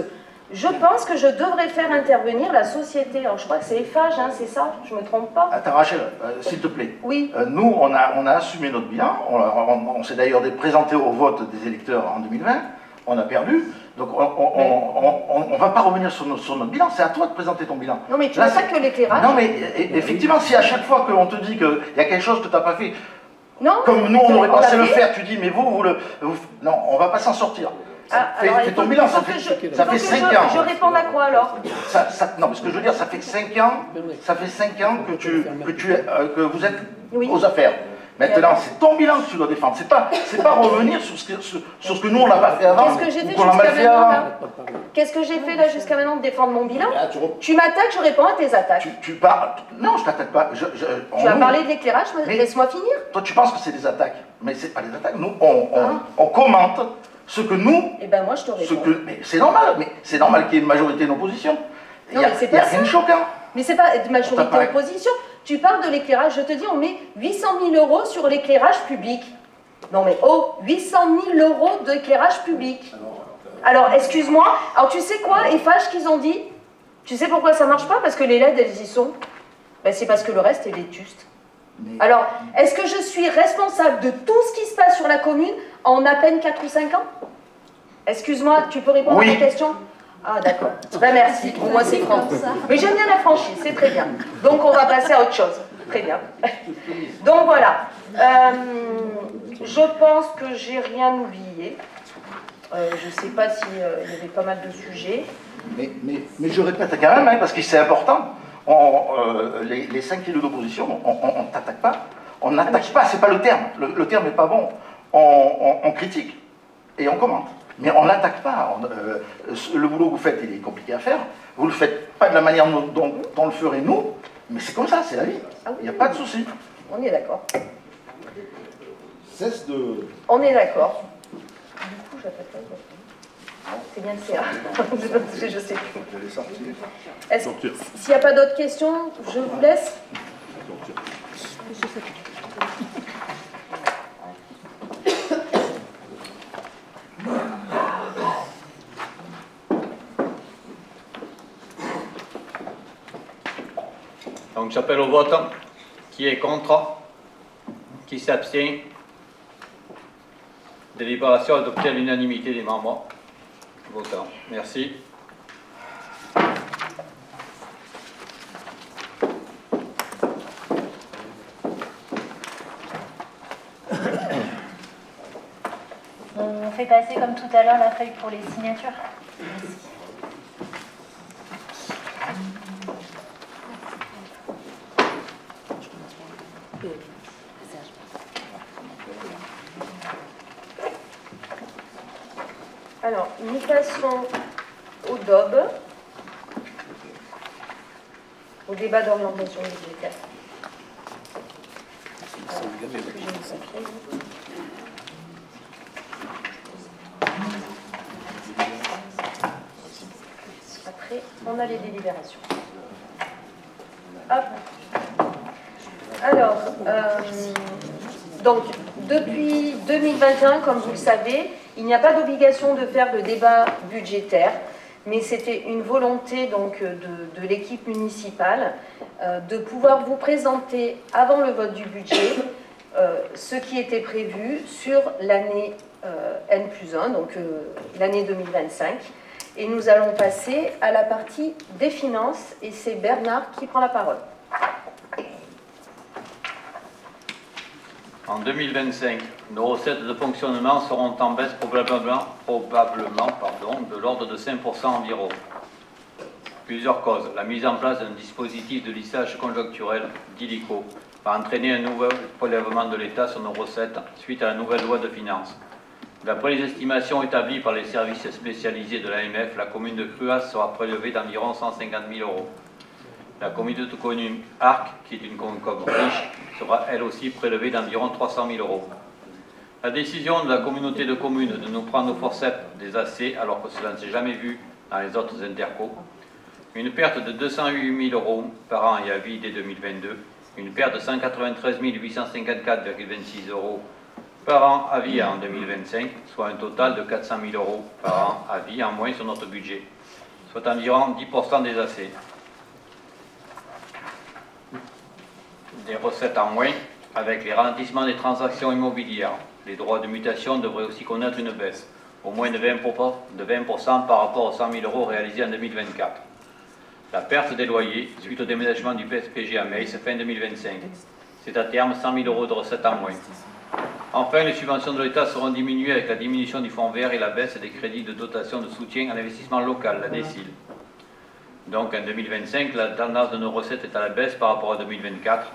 Je pense que je devrais faire intervenir la société. Alors je crois que c'est Eiffage, hein, c'est ça? Je ne me trompe pas? Attends Rachel, s'il te plaît. Oui. Nous, on a assumé notre bilan. On s'est d'ailleurs présenté au vote des électeurs en 2020. On a perdu. Donc on ne va pas revenir sur notre bilan. C'est à toi de présenter ton bilan. Non mais tu n'as pas que l'éclairage. Non mais effectivement, si à chaque fois qu'on te dit qu'il y a quelque chose que tu n'as pas fait, non, comme nous on aurait pensé le faire, tu dis mais non, on ne va pas s'en sortir. Fais ton bilan, ça fait 5 ans. Je réponds à quoi alors? Non, mais ce que je veux dire, ça fait 5 ans, que vous êtes aux affaires. Maintenant, c'est ton bilan que tu dois défendre. C'est pas revenir sur ce que nous on n'a pas fait avant. Qu'est-ce que j'ai fait jusqu'à maintenant là? Qu'est-ce que j'ai fait là jusqu'à maintenant de défendre mon bilan? Tu m'attaques, je réponds à tes attaques. Tu parles. Non, je t'attaque pas. Tu as parlé de l'éclairage, laisse-moi finir. Toi, tu penses que c'est des attaques, mais c'est pas des attaques. Nous, on commente ce que nous. Eh ben moi, je te réponds. Mais c'est normal. Mais c'est normal qu'il y ait une majorité d'opposition. Non, mais c'est pas ça. Rien de choquant. Mais c'est pas de majorité opposition. Tu parles de l'éclairage, je te dis, on met 800 000 € sur l'éclairage public. Non mais 800 000 € d'éclairage public. Alors, excuse-moi, alors tu sais quoi, Eiffage, qu'ils ont dit? Tu sais pourquoi ça marche pas? Parce que les LED, elles y sont. Ben, c'est parce que le reste est vétuste. Alors, est-ce que je suis responsable de tout ce qui se passe sur la commune en à peine 4 ou 5 ans? Excuse-moi, tu peux répondre à ma question? Ah d'accord, ben merci, pour moi c'est franc. Mais j'aime bien la franchise, c'est très bien. Donc on va passer à autre chose, très bien. Donc voilà, je pense que j'ai rien oublié. Je ne sais pas s'il y avait pas mal de sujets. Mais je répète quand même, hein, parce que c'est important, les 5 kilos d'opposition, on ne t'attaque pas. On n'attaque pas, c'est pas le terme. Le terme n'est pas bon. On critique et on commente. Mais on n'attaque pas. Le boulot que vous faites, il est compliqué à faire. Vous ne le faites pas de la manière dont on le ferait nous, mais c'est comme ça, c'est la vie. Il n'y a pas de souci. On est d'accord. Cesse de... On est d'accord. Du coup, j'appelle pas. C'est bien le CA. Je sais plus. Je vais sortir. S'il n'y a pas d'autres questions, je vous laisse. Donc j'appelle au vote. Qui est contre? Qui s'abstient? Délibération adoptée à l'unanimité des membres votants. Merci. On fait passer comme tout à l'heure la feuille pour les signatures. Merci. Alors, nous passons au DOB, au débat d'orientation budgétaire. Après, on a les délibérations. Hop. Alors, donc, depuis 2021, comme vous le savez, il n'y a pas d'obligation de faire de débat budgétaire, mais c'était une volonté donc, de l'équipe municipale de pouvoir vous présenter avant le vote du budget ce qui était prévu sur l'année N+1, donc l'année 2025. Et nous allons passer à la partie des finances, et c'est Bernard qui prend la parole. En 2025, nos recettes de fonctionnement seront en baisse probablement de l'ordre de 5% environ. Plusieurs causes. La mise en place d'un dispositif de lissage conjoncturel, d'ILICO, va entraîner un nouvel prélèvement de l'État sur nos recettes suite à la nouvelle loi de finances. D'après les estimations établies par les services spécialisés de l'AMF, la commune de Cruas sera prélevée d'environ 150 000 €. La communauté de communes Arc, qui est une commune riche, sera elle aussi prélevée d'environ 300 000 €. La décision de la communauté de communes de nous prendre au forceps des AC, alors que cela ne s'est jamais vu dans les autres intercos, une perte de 208 000 € par an et à vie dès 2022, une perte de 193 854,26 € par an à vie en 2025, soit un total de 400 000 € par an à vie en moins sur notre budget. soit environ 10% des AC. Des recettes en moins, avec les ralentissements des transactions immobilières. Les droits de mutation devraient aussi connaître une baisse, au moins de 20% par rapport aux 100 000 € réalisés en 2024. La perte des loyers, suite au déménagement du PSPG à Meis, fin 2025. C'est à terme 100 000 € de recettes en moins. Enfin, les subventions de l'État seront diminuées avec la diminution du fonds vert et la baisse des crédits de dotation de soutien à l'investissement local, la DSIL. Donc en 2025, la tendance de nos recettes est à la baisse par rapport à 2024.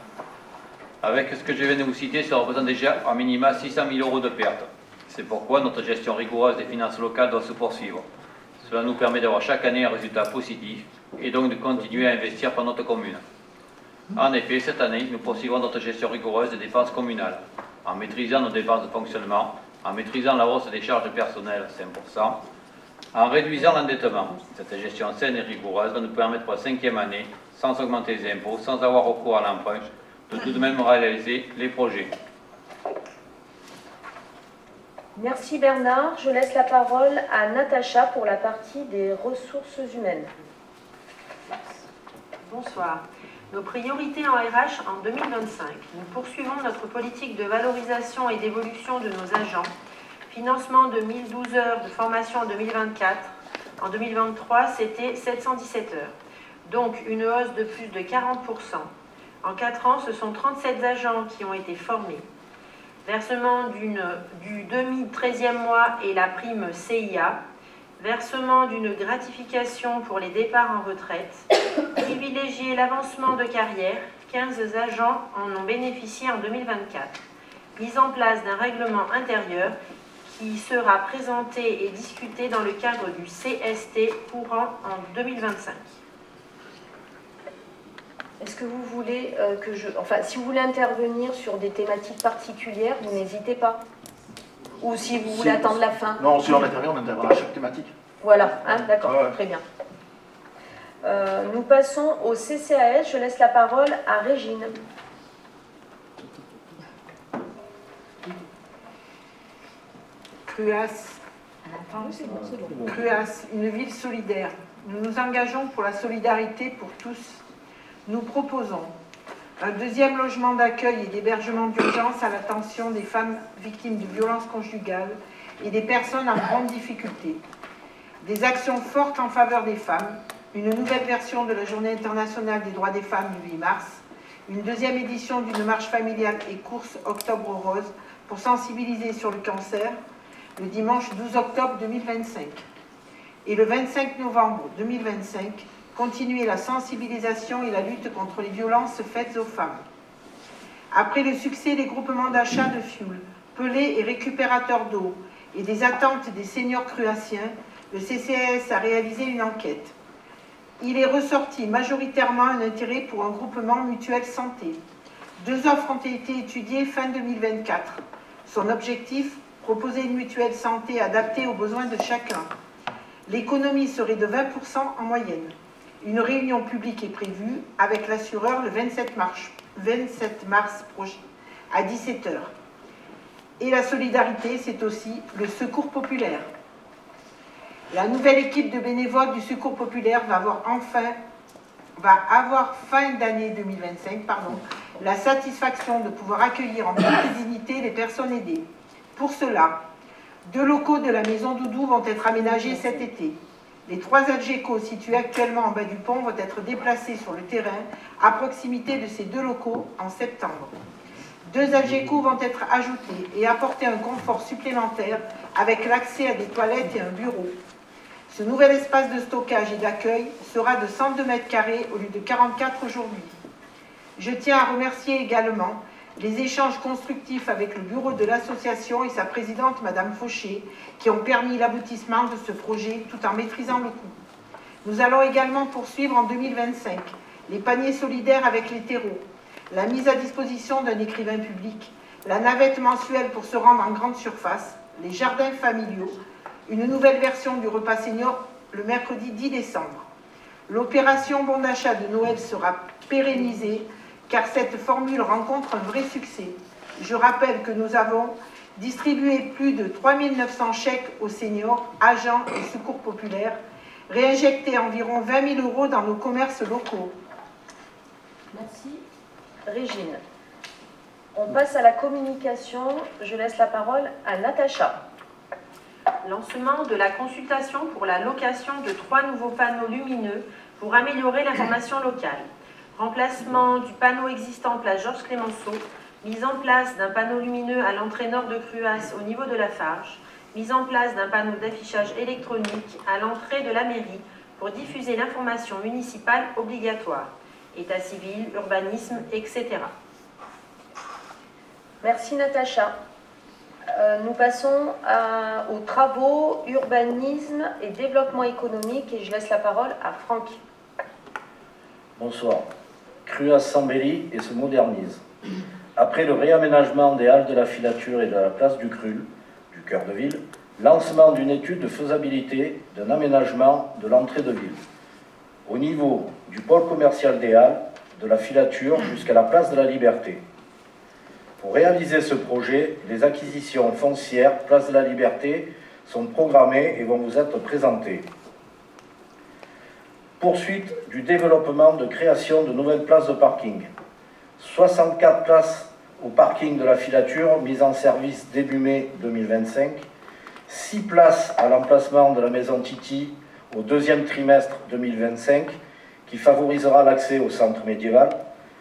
Avec ce que je viens de vous citer, ça représente déjà à minima 600 000 € de pertes. C'est pourquoi notre gestion rigoureuse des finances locales doit se poursuivre. Cela nous permet d'avoir chaque année un résultat positif et donc de continuer à investir pour notre commune. En effet, cette année, nous poursuivrons notre gestion rigoureuse des dépenses communales, en maîtrisant nos dépenses de fonctionnement, en maîtrisant la hausse des charges de personnel à 5%, en réduisant l'endettement. Cette gestion saine et rigoureuse va nous permettre pour la 5e année, sans augmenter les impôts, sans avoir recours à l'emprunt, de tout de même réaliser les projets. Merci Bernard. Je laisse la parole à Natacha pour la partie des ressources humaines. Bonsoir. Nos priorités en RH en 2025. Nous poursuivons notre politique de valorisation et d'évolution de nos agents. Financement de 1012 heures de formation en 2024. En 2023, c'était 717 heures. Donc une hausse de plus de 40%. En 4 ans, ce sont 37 agents qui ont été formés. Versement du demi-13e mois et la prime CIA. Versement d'une gratification pour les départs en retraite. Privilégier l'avancement de carrière. 15 agents en ont bénéficié en 2024. Mise en place d'un règlement intérieur qui sera présenté et discuté dans le cadre du CST courant en 2025. Est-ce que vous voulez si vous voulez intervenir sur des thématiques particulières, vous n'hésitez pas. Ou si vous voulez attendre la fin. Non, si on intervient à chaque thématique. Voilà, hein, d'accord, Ouais. très bien. Nous passons au CCAS. Je laisse la parole à Régine. CRUAS, CRUAS, une ville solidaire. Nous nous engageons pour la solidarité pour tous. Nous proposons un 2e logement d'accueil et d'hébergement d'urgence à l'attention des femmes victimes de violences conjugales et des personnes en grande difficulté. Des actions fortes en faveur des femmes, une nouvelle version de la Journée internationale des droits des femmes du 8 mars, une 2e édition d'une marche familiale et course Octobre Rose pour sensibiliser sur le cancer, le dimanche 12 octobre 2025. Et le 25 novembre 2025, continuer la sensibilisation et la lutte contre les violences faites aux femmes. Après le succès des groupements d'achat de fioul, pelés et récupérateurs d'eau et des attentes des seniors cruassiens, le CCAS a réalisé une enquête. Il est ressorti majoritairement un intérêt pour un groupement mutuel santé. 2 offres ont été étudiées fin 2024. Son objectif, proposer une mutuelle santé adaptée aux besoins de chacun. L'économie serait de 20% en moyenne. Une réunion publique est prévue avec l'assureur le 27 mars prochain à 17 h. Et la solidarité, c'est aussi le secours populaire. La nouvelle équipe de bénévoles du secours populaire va avoir fin d'année 2025 la satisfaction de pouvoir accueillir en toute dignité les personnes aidées. Pour cela, 2 locaux de la maison Doudou vont être aménagés cet été. Les 3 Algeco situés actuellement en bas du pont vont être déplacés sur le terrain à proximité de ces 2 locaux en septembre. 2 Algeco vont être ajoutés et apporter un confort supplémentaire avec l'accès à des toilettes et un bureau. Ce nouvel espace de stockage et d'accueil sera de 102 m² au lieu de 44 aujourd'hui. Je tiens à remercier également les échanges constructifs avec le bureau de l'association et sa présidente, Madame Fauché, qui ont permis l'aboutissement de ce projet tout en maîtrisant le coût. Nous allons également poursuivre en 2025 les paniers solidaires avec les terreaux, la mise à disposition d'un écrivain public, la navette mensuelle pour se rendre en grande surface, les jardins familiaux, une nouvelle version du repas senior le mercredi 10 décembre. L'opération bon d'achat de Noël sera pérennisée car cette formule rencontre un vrai succès. Je rappelle que nous avons distribué plus de 3 900 chèques aux seniors, agents et secours populaires, réinjecter environ 20 000 € dans nos commerces locaux. Merci. Régine. On passe à la communication. Je laisse la parole à Natacha. Lancement de la consultation pour la location de 3 nouveaux panneaux lumineux pour améliorer l'information locale. Remplacement du panneau existant place Georges Clemenceau, mise en place d'un panneau lumineux à l'entrée nord de Cruas au niveau de la Farge, mise en place d'un panneau d'affichage électronique à l'entrée de la mairie pour diffuser l'information municipale obligatoire, état civil, urbanisme, etc. Merci Natacha. Nous passons aux travaux, urbanisme et développement économique et je laisse la parole à Franck. Bonsoir. Cruas s'embellit et se modernise. Après le réaménagement des halles de la filature et de la place du Crul, du cœur de ville, lancement d'une étude de faisabilité d'un aménagement de l'entrée de ville. Au niveau du pôle commercial des halles, de la filature jusqu'à la place de la Liberté. Pour réaliser ce projet, les acquisitions foncières place de la Liberté sont programmées et vont vous être présentées. Poursuite du développement de création de nouvelles places de parking. 64 places au parking de la filature mises en service début mai 2025. 6 places à l'emplacement de la maison Titi au deuxième trimestre 2025 qui favorisera l'accès au centre médiéval.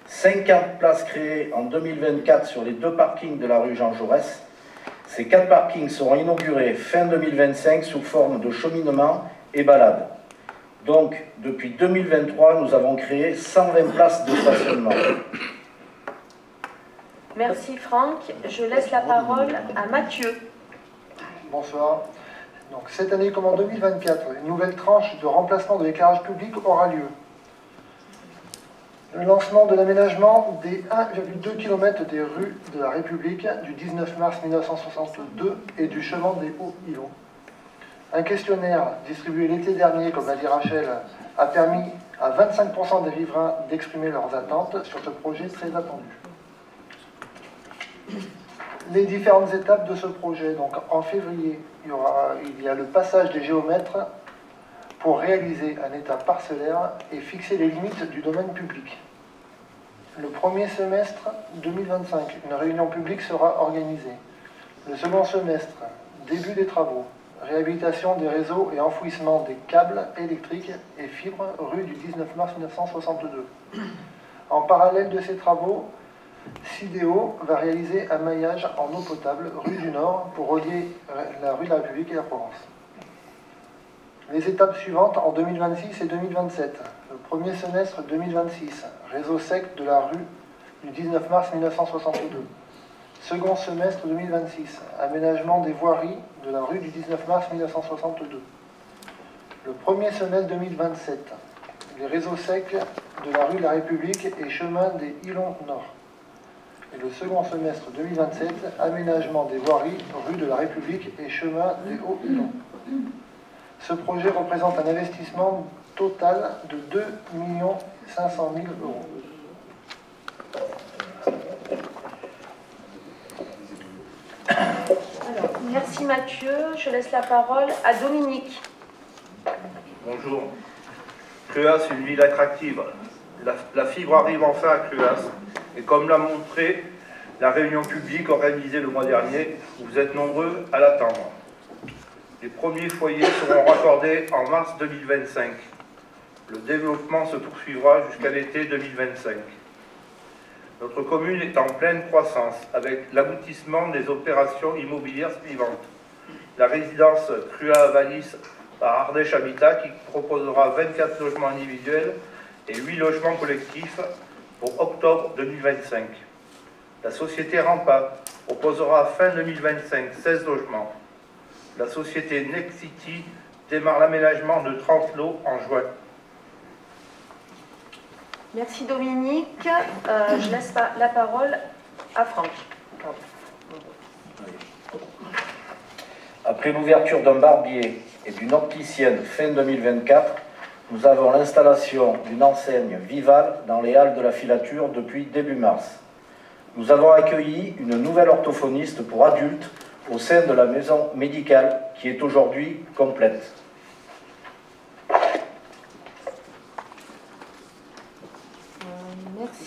50 places créées en 2024 sur les 2 parkings de la rue Jean Jaurès. Ces 4 parkings seront inaugurés fin 2025 sous forme de cheminement et balade. Donc, depuis 2023, nous avons créé 120 places de stationnement. Merci Franck. Je laisse la parole à Mathieu. Bonsoir. Donc, cette année comme en 2024, une nouvelle tranche de remplacement de l'éclairage public aura lieu. Le lancement de l'aménagement des 1,2 km des rues de la République du 19 mars 1962 et du chemin des Hauts-Îlots. Un questionnaire distribué l'été dernier, comme l'a dit Rachel, a permis à 25% des riverains d'exprimer leurs attentes sur ce projet très attendu. Les différentes étapes de ce projet. Donc, en février, il y a le passage des géomètres pour réaliser un état parcellaire et fixer les limites du domaine public. Le premier semestre 2025, une réunion publique sera organisée. Le second semestre, début des travaux, réhabilitation des réseaux et enfouissement des câbles électriques et fibres rue du 19 mars 1962. En parallèle de ces travaux, Sidéo va réaliser un maillage en eau potable rue du Nord pour relier la rue de la République et la Provence. Les étapes suivantes en 2026 et 2027. Le premier semestre 2026, réseau sec de la rue du 19 mars 1962. Second semestre 2026, aménagement des voiries de la rue du 19 mars 1962. Le premier semestre 2027, les réseaux secs de la rue de la République et chemin des Îlons Nord. Et le second semestre 2027, aménagement des voiries rue de la République et chemin des Hauts-Îlons. Ce projet représente un investissement total de 2 500 000 €. Alors, merci Mathieu. Je laisse la parole à Dominique. Bonjour. Cruas, une ville attractive. La fibre arrive enfin à Cruas. Et comme l'a montré la réunion publique organisée le mois dernier, vous êtes nombreux à l'attendre. Les premiers foyers seront raccordés en mars 2025. Le développement se poursuivra jusqu'à l'été 2025. Notre commune est en pleine croissance avec l'aboutissement des opérations immobilières suivantes. La résidence Cruas-Valis par Ardèche Habitat qui proposera 24 logements individuels et 8 logements collectifs pour octobre 2025. La société Rampa proposera fin 2025 16 logements. La société Next City démarre l'aménagement de 30 lots en juin. Merci Dominique. Je laisse la parole à Franck. Après l'ouverture d'un barbier et d'une opticienne fin 2024, nous avons l'installation d'une enseigne Vival dans les halles de la filature depuis début mars. Nous avons accueilli une nouvelle orthophoniste pour adultes au sein de la maison médicale qui est aujourd'hui complète.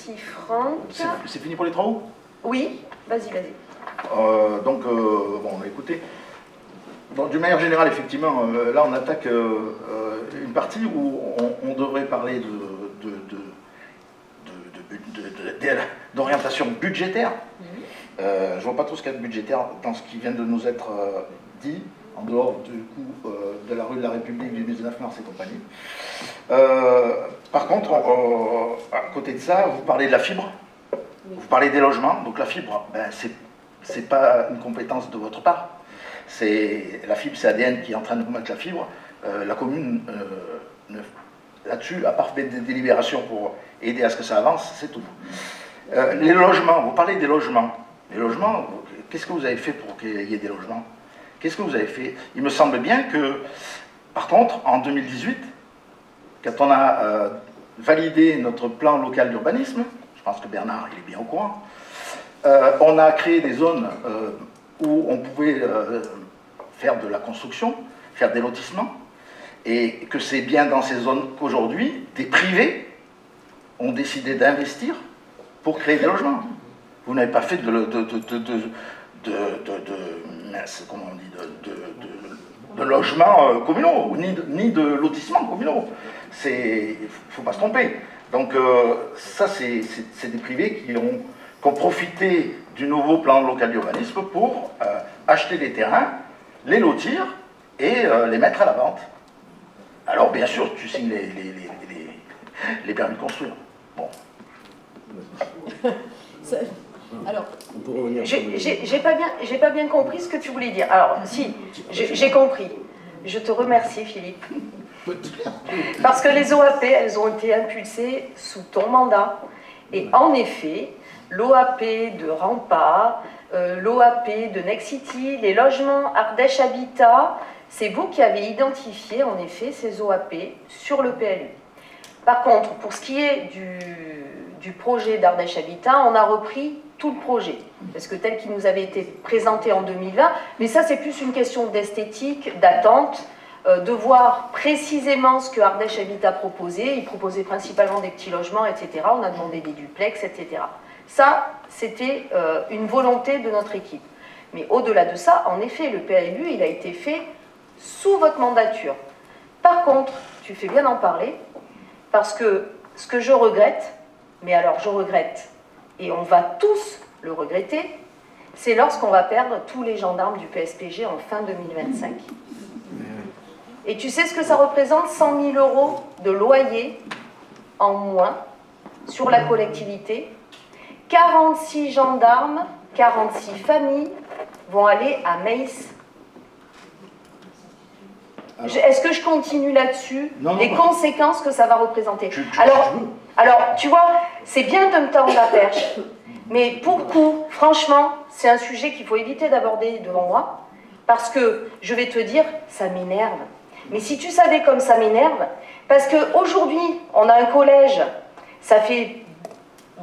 Merci Franck. C'est fini pour les travaux? Oui, vas-y, vas-y. Bon, écoutez, d'une manière générale, effectivement, là on attaque une partie où on devrait parler d'orientation budgétaire. Je ne vois pas trop ce qu'il y a de budgétaire dans ce qui vient de nous être dit, en dehors du coup de la rue de la République du 19 mars et compagnie. Par contre, à côté de ça, vous parlez de la fibre, vous parlez des logements. Donc la fibre, ben, c'est pas une compétence de votre part. La fibre, c'est ADN qui est en train de vous mettre la fibre. La commune, là-dessus, à part des délibérations pour aider à ce que ça avance, c'est tout. Les logements, vous parlez des logements. Les logements, qu'est-ce que vous avez fait pour qu'il y ait des logements? Qu'est-ce que vous avez fait? Il me semble bien que, par contre, en 2018, quand on a validé notre plan local d'urbanisme, je pense que Bernard il est bien au courant, on a créé des zones où on pouvait faire de la construction, faire des lotissements, et que c'est bien dans ces zones qu'aujourd'hui, des privés ont décidé d'investir pour créer des logements. Vous n'avez pas fait comment on dit, de logements communaux, ni de lotissements communaux. Il ne faut pas se tromper. Donc ça, c'est des privés qui ont profité du nouveau plan local d'urbanisme pour acheter des terrains, les lotir et les mettre à la vente. Alors bien sûr, tu signes les permis de construire. Bon. Alors, j'ai pas bien compris ce que tu voulais dire. Alors, si, j'ai compris. Je te remercie, Philippe. Parce que les OAP, elles ont été impulsées sous ton mandat. Et en effet, l'OAP de Rampa, l'OAP de Next City, les logements Ardèche Habitat, c'est vous qui avez identifié, en effet, ces OAP sur le PLU. Par contre, pour ce qui est du projet d'Ardèche Habitat, on a repris tout le projet, parce que tel qu'il nous avait été présenté en 2020, mais ça c'est plus une question d'esthétique, d'attente, de voir précisément ce que Ardèche Habitat proposait. Il proposait principalement des petits logements, etc. On a demandé des duplex, etc. Ça, c'était une volonté de notre équipe. Mais au-delà de ça, en effet, le PLU, il a été fait sous votre mandature. Par contre, tu fais bien d'en parler, parce que ce que je regrette, mais alors je regrette, et on va tous le regretter, c'est lorsqu'on va perdre tous les gendarmes du PSPG en fin 2025. Et tu sais ce que ça représente? 100 000 € de loyer en moins sur la collectivité. 46 gendarmes, 46 familles vont aller à Meiss. Est-ce que je continue là-dessus? Les conséquences que ça va représenter. Alors, tu vois, c'est bien de me tendre la perche, mais pour le coup, franchement, c'est un sujet qu'il faut éviter d'aborder devant moi, parce que, je vais te dire, ça m'énerve. Mais si tu savais comme ça m'énerve, parce qu'aujourd'hui, on a un collège, ça fait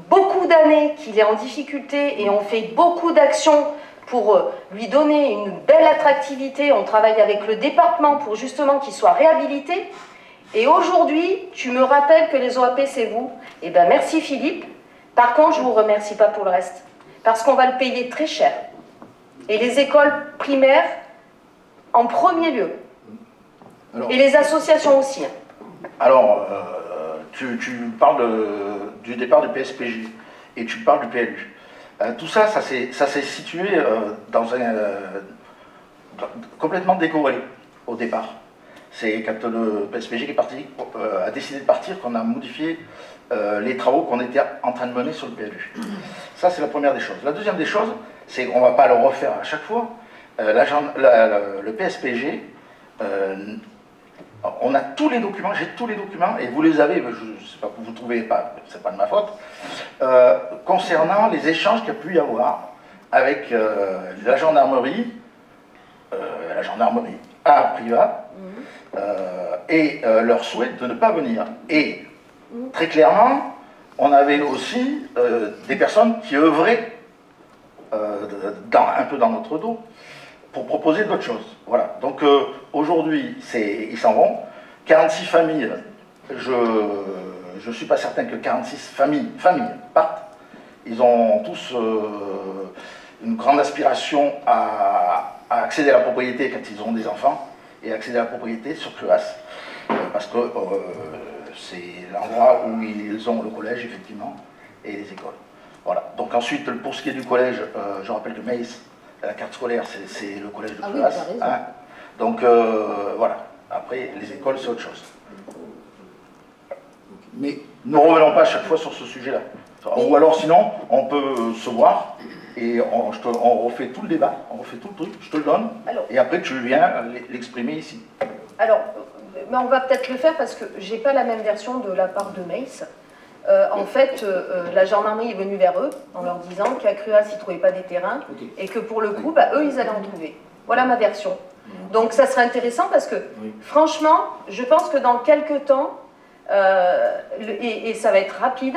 beaucoup d'années qu'il est en difficulté et on fait beaucoup d'actions pour lui donner une belle attractivité. On travaille avec le département pour justement qu'il soit réhabilité. Et aujourd'hui, tu me rappelles que les OAP, c'est vous. Eh bien, merci Philippe. Par contre, je ne vous remercie pas pour le reste. Parce qu'on va le payer très cher. Et les écoles primaires, en premier lieu. Et les associations aussi. Alors, tu parles du départ du PSPJ et tu parles du PLU. Tout ça, ça s'est situé complètement décorrélé au départ. C'est quand le PSPJ qui est parti, a décidé de partir qu'on a modifié les travaux qu'on était en train de mener sur le PLU. Ça, c'est la première des choses. La deuxième des choses, c'est qu'on ne va pas le refaire à chaque fois. Le PSPG, on a tous les documents, j'ai tous les documents, et vous les avez, je ne sais pas, vous ne trouvez pas, c'est pas de ma faute, concernant les échanges qu'il y a pu y avoir avec la gendarmerie à Privas, et leur souhait de ne pas venir. Et très clairement, on avait aussi des personnes qui œuvraient un peu dans notre dos pour proposer d'autres choses. Voilà. Donc aujourd'hui, ils s'en vont. 46 familles, je je ne suis pas certain que 46 familles partent. Ils ont tous une grande aspiration à accéder à la propriété quand ils auront des enfants et accéder à la propriété sur Cluas. Parce que c'est l'endroit où ils ont le collège, effectivement, et les écoles. Voilà. Donc ensuite, pour ce qui est du collège, je rappelle que Maïs, la carte scolaire, c'est le collège de Cluas. Oui, hein. Donc voilà. Après, les écoles, c'est autre chose. Mais ne revenons pas à chaque fois sur ce sujet-là. Ou alors sinon, on peut se voir et on refait tout le débat, on refait tout le truc, je te le donne, et après tu viens l'exprimer ici. Alors, on va peut-être le faire parce que j'ai pas la même version de la part de Maïs. En fait, la gendarmerie est venue vers eux en leur disant qu'à Cruas, ils ne trouvaient pas des terrains et que pour le coup, eux, ils allaient en trouver. Voilà ma version. Donc ça serait intéressant parce que, franchement, je pense que dans quelques temps, et ça va être rapide,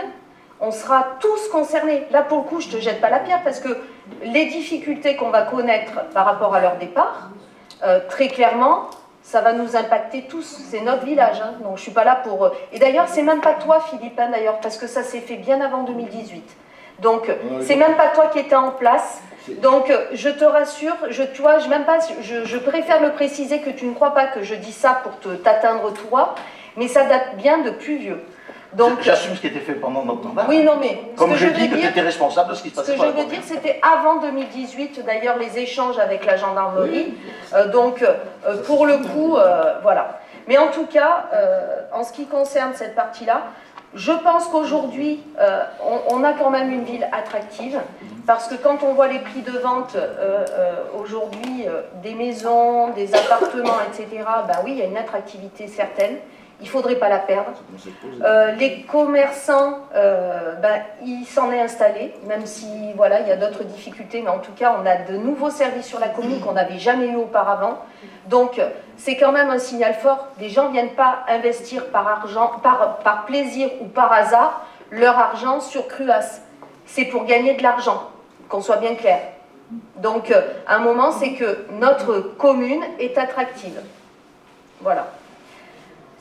on sera tous concernés. Là, pour le coup, je ne te jette pas la pierre parce que les difficultés qu'on va connaître par rapport à leur départ, très clairement, ça va nous impacter tous. C'est notre village, hein. Donc je ne suis pas là pour... Et d'ailleurs, c'est même pas toi, Philippe, hein, d'ailleurs, parce que ça s'est fait bien avant 2018. Donc, c'est même pas toi qui étais en place. Donc, je te rassure, je préfère le préciser que tu ne crois pas que je dis ça pour t'atteindre toi, mais ça date bien de plus vieux. Donc, j'assume ce qui était fait pendant notre mandat. Oui, non, mais... Comme je dis que tu étais responsable de ce qui se passait. Ce que je veux dire, c'était avant 2018, d'ailleurs, les échanges avec la gendarmerie. Donc, pour le coup, voilà. Mais en tout cas, en ce qui concerne cette partie-là, je pense qu'aujourd'hui, on a quand même une ville attractive, parce que quand on voit les prix de vente aujourd'hui des maisons, des appartements, etc., ben oui, il y a une attractivité certaine. Il ne faudrait pas la perdre. Les commerçants, ils s'en est installés, même si voilà, il y a d'autres difficultés, mais en tout cas, on a de nouveaux services sur la commune qu'on n'avait jamais eu auparavant. Donc, c'est quand même un signal fort. Les gens ne viennent pas investir par argent, par plaisir ou par hasard leur argent sur Cruas. C'est pour gagner de l'argent, qu'on soit bien clair. Donc, à un moment, c'est que notre commune est attractive. Voilà.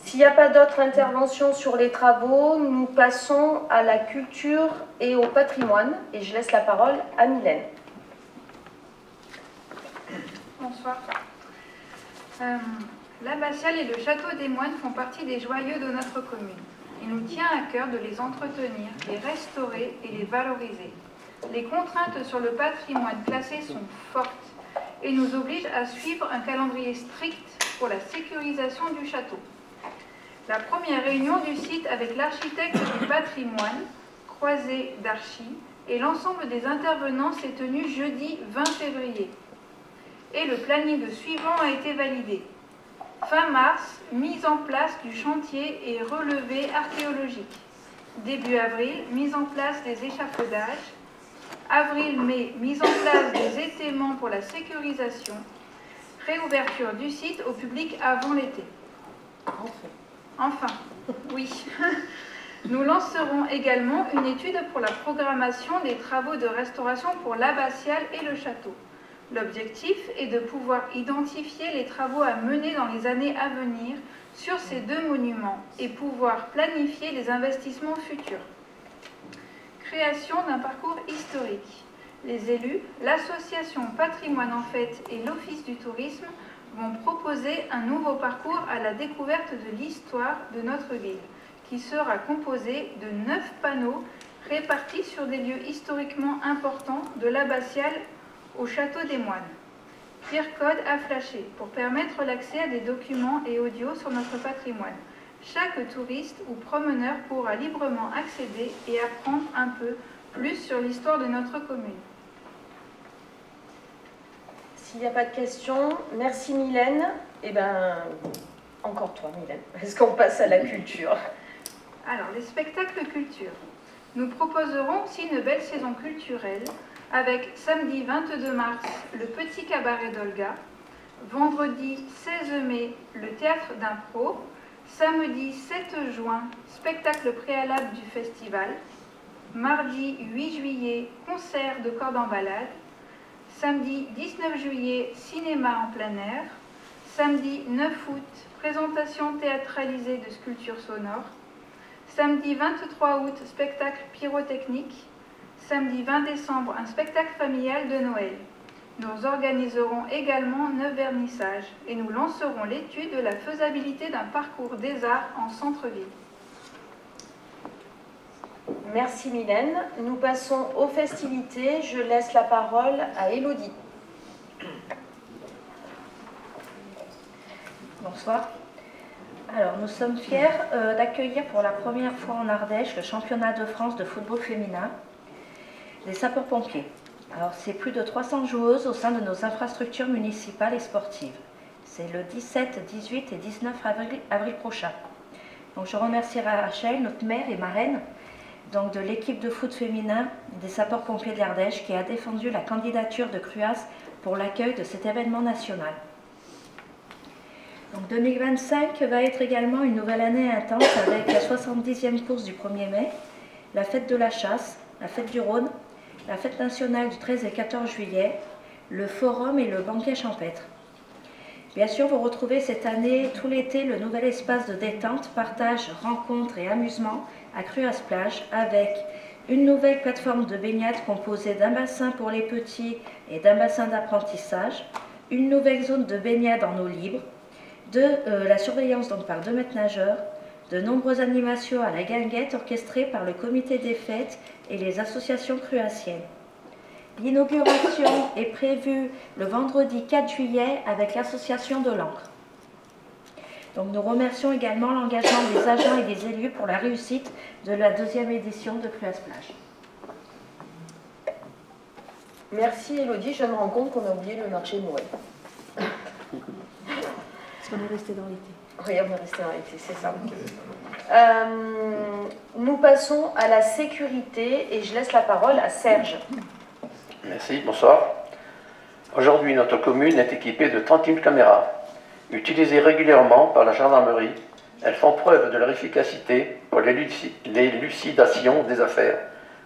S'il n'y a pas d'autres interventions sur les travaux, nous passons à la culture et au patrimoine. Et je laisse la parole à Mylène. Bonsoir. L'abbatiale et le château des moines font partie des joyaux de notre commune. Il nous tient à cœur de les entretenir, les restaurer et les valoriser. Les contraintes sur le patrimoine classé sont fortes et nous obligent à suivre un calendrier strict pour la sécurisation du château. La première réunion du site avec l'architecte du patrimoine, Croisé d'Archi, et l'ensemble des intervenants s'est tenue jeudi 20 février. Et le planning suivant a été validé. Fin mars, mise en place du chantier et relevé archéologique. Début avril, mise en place des échafaudages. Avril-mai, mise en place des étaiements pour la sécurisation. Réouverture du site au public avant l'été. Enfin, oui. Nous lancerons également une étude pour la programmation des travaux de restauration pour l'abbatiale et le château. L'objectif est de pouvoir identifier les travaux à mener dans les années à venir sur ces deux monuments et pouvoir planifier les investissements futurs. Création d'un parcours historique. Les élus, l'association Patrimoine en Fête et l'Office du tourisme vont proposer un nouveau parcours à la découverte de l'histoire de notre ville, qui sera composé de 9 panneaux répartis sur des lieux historiquement importants de l'abbatiale au château des moines. QR code à flasher pour permettre l'accès à des documents et audios sur notre patrimoine. Chaque touriste ou promeneur pourra librement accéder et apprendre un peu plus sur l'histoire de notre commune. S'il n'y a pas de questions, merci Mylène. Eh bien, encore toi Mylène, est-ce qu'on passe à la culture? Alors, les spectacles culture. Nous proposerons aussi une belle saison culturelle avec samedi 22 mars, le Petit Cabaret d'Olga, vendredi 16 mai, le Théâtre d'Impro, samedi 7 juin, spectacle préalable du festival, mardi 8 juillet, concert de cordes en balade, samedi 19 juillet, cinéma en plein air, samedi 9 août, présentation théâtralisée de sculptures sonores, Samedi 23 août, spectacle pyrotechnique. Samedi 20 décembre, un spectacle familial de Noël. Nous organiserons également 9 vernissages et nous lancerons l'étude de la faisabilité d'un parcours des arts en centre-ville. Merci Mylène. Nous passons aux festivités. Je laisse la parole à Élodie. Bonsoir. Alors, nous sommes fiers d'accueillir pour la première fois en Ardèche le championnat de France de football féminin des sapeurs-pompiers. Alors, c'est plus de 300 joueuses au sein de nos infrastructures municipales et sportives. C'est le 17, 18 et 19 avril prochain. Donc, je remercie Rachel, notre maire et marraine, donc de l'équipe de foot féminin des sapeurs-pompiers de l'Ardèche qui a défendu la candidature de Cruas pour l'accueil de cet événement national. Donc 2025 va être également une nouvelle année intense avec la 70e course du 1er mai, la fête de la chasse, la fête du Rhône, la fête nationale du 13 et 14 juillet, le forum et le banquet champêtre. Bien sûr, vous retrouvez cette année, tout l'été, le nouvel espace de détente, partage, rencontre et amusement à Cruas-Plage avec une nouvelle plateforme de baignade composée d'un bassin pour les petits et d'un bassin d'apprentissage, une nouvelle zone de baignade en eau libre, la surveillance donc par 2 maîtres nageurs, de nombreuses animations à la guinguette orchestrées par le comité des fêtes et les associations cruassiennes. L'inauguration est prévue le vendredi 4 juillet avec l'association de l'Ancre. Donc nous remercions également l'engagement des agents et des élus pour la réussite de la 2e édition de Cruas-Plage. Merci Élodie, je me rends compte qu'on a oublié le marché de Noël. Parce qu'on est resté dans l'été. Oui, on est resté dans l'été, c'est ça. Nous passons à la sécurité et je laisse la parole à Serge. Merci, bonsoir. Aujourd'hui, notre commune est équipée de 31 caméras. Utilisées régulièrement par la gendarmerie, elles font preuve de leur efficacité pour l'élucidation des affaires,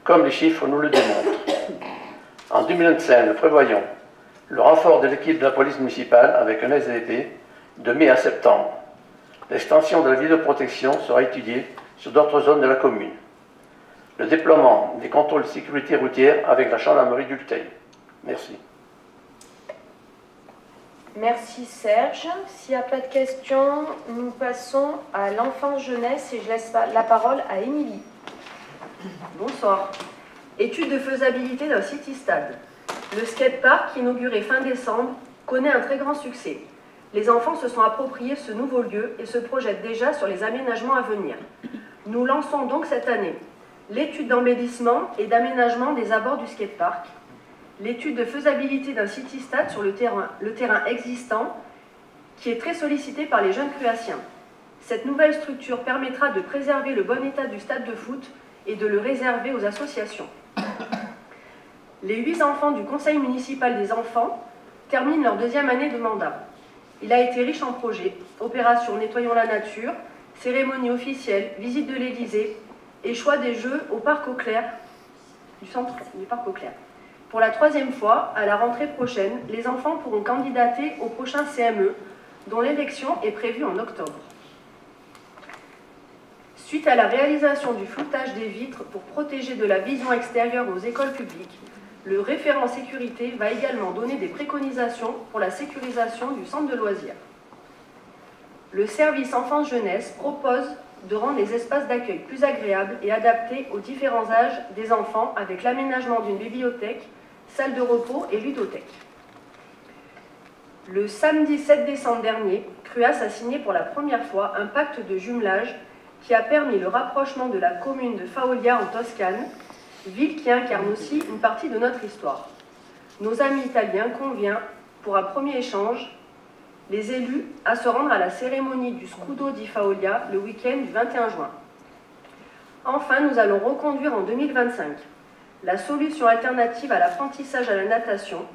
comme les chiffres nous le démontrent. En 2025, nous prévoyons le renfort de l'équipe de la police municipale avec un SDP de mai à septembre. L'extension de la vidéoprotection sera étudiée sur d'autres zones de la commune. Le déploiement des contrôles de sécurité routière avec la gendarmerie d'Ulteil. Merci. Merci Serge. S'il n'y a pas de questions, nous passons à l'enfance jeunesse et je laisse la parole à Émilie. Bonsoir. Étude de faisabilité d'un city-stade. Le skatepark, inauguré fin décembre, connaît un très grand succès. Les enfants se sont appropriés ce nouveau lieu et se projettent déjà sur les aménagements à venir. Nous lançons donc cette année l'étude d'embellissement et d'aménagement des abords du skatepark, l'étude de faisabilité d'un city-stade sur le terrain existant qui est très sollicité par les jeunes cruassiens. Cette nouvelle structure permettra de préserver le bon état du stade de foot et de le réserver aux associations. Les 8 enfants du conseil municipal des enfants terminent leur 2e année de mandat. Il a été riche en projets, opérations Nettoyons la nature, cérémonie officielle, visite de l'Élysée et choix des jeux au Parc Auclair, du centre du Parc Auclair. Pour la 3e fois, à la rentrée prochaine, les enfants pourront candidater au prochain CME, dont l'élection est prévue en octobre. Suite à la réalisation du floutage des vitres pour protéger de la vision extérieure aux écoles publiques, le référent sécurité va également donner des préconisations pour la sécurisation du centre de loisirs. Le service enfance-jeunesse propose de rendre les espaces d'accueil plus agréables et adaptés aux différents âges des enfants avec l'aménagement d'une bibliothèque, salle de repos et ludothèque. Le samedi 7 décembre dernier, Cruas a signé pour la première fois un pacte de jumelage qui a permis le rapprochement de la commune de Faolia en Toscane, ville qui incarne aussi une partie de notre histoire. Nos amis italiens conviennent, pour un premier échange, les élus à se rendre à la cérémonie du Scudo di Faolia le week-end du 21 juin. Enfin, nous allons reconduire en 2025 la solution alternative à l'apprentissage à la natation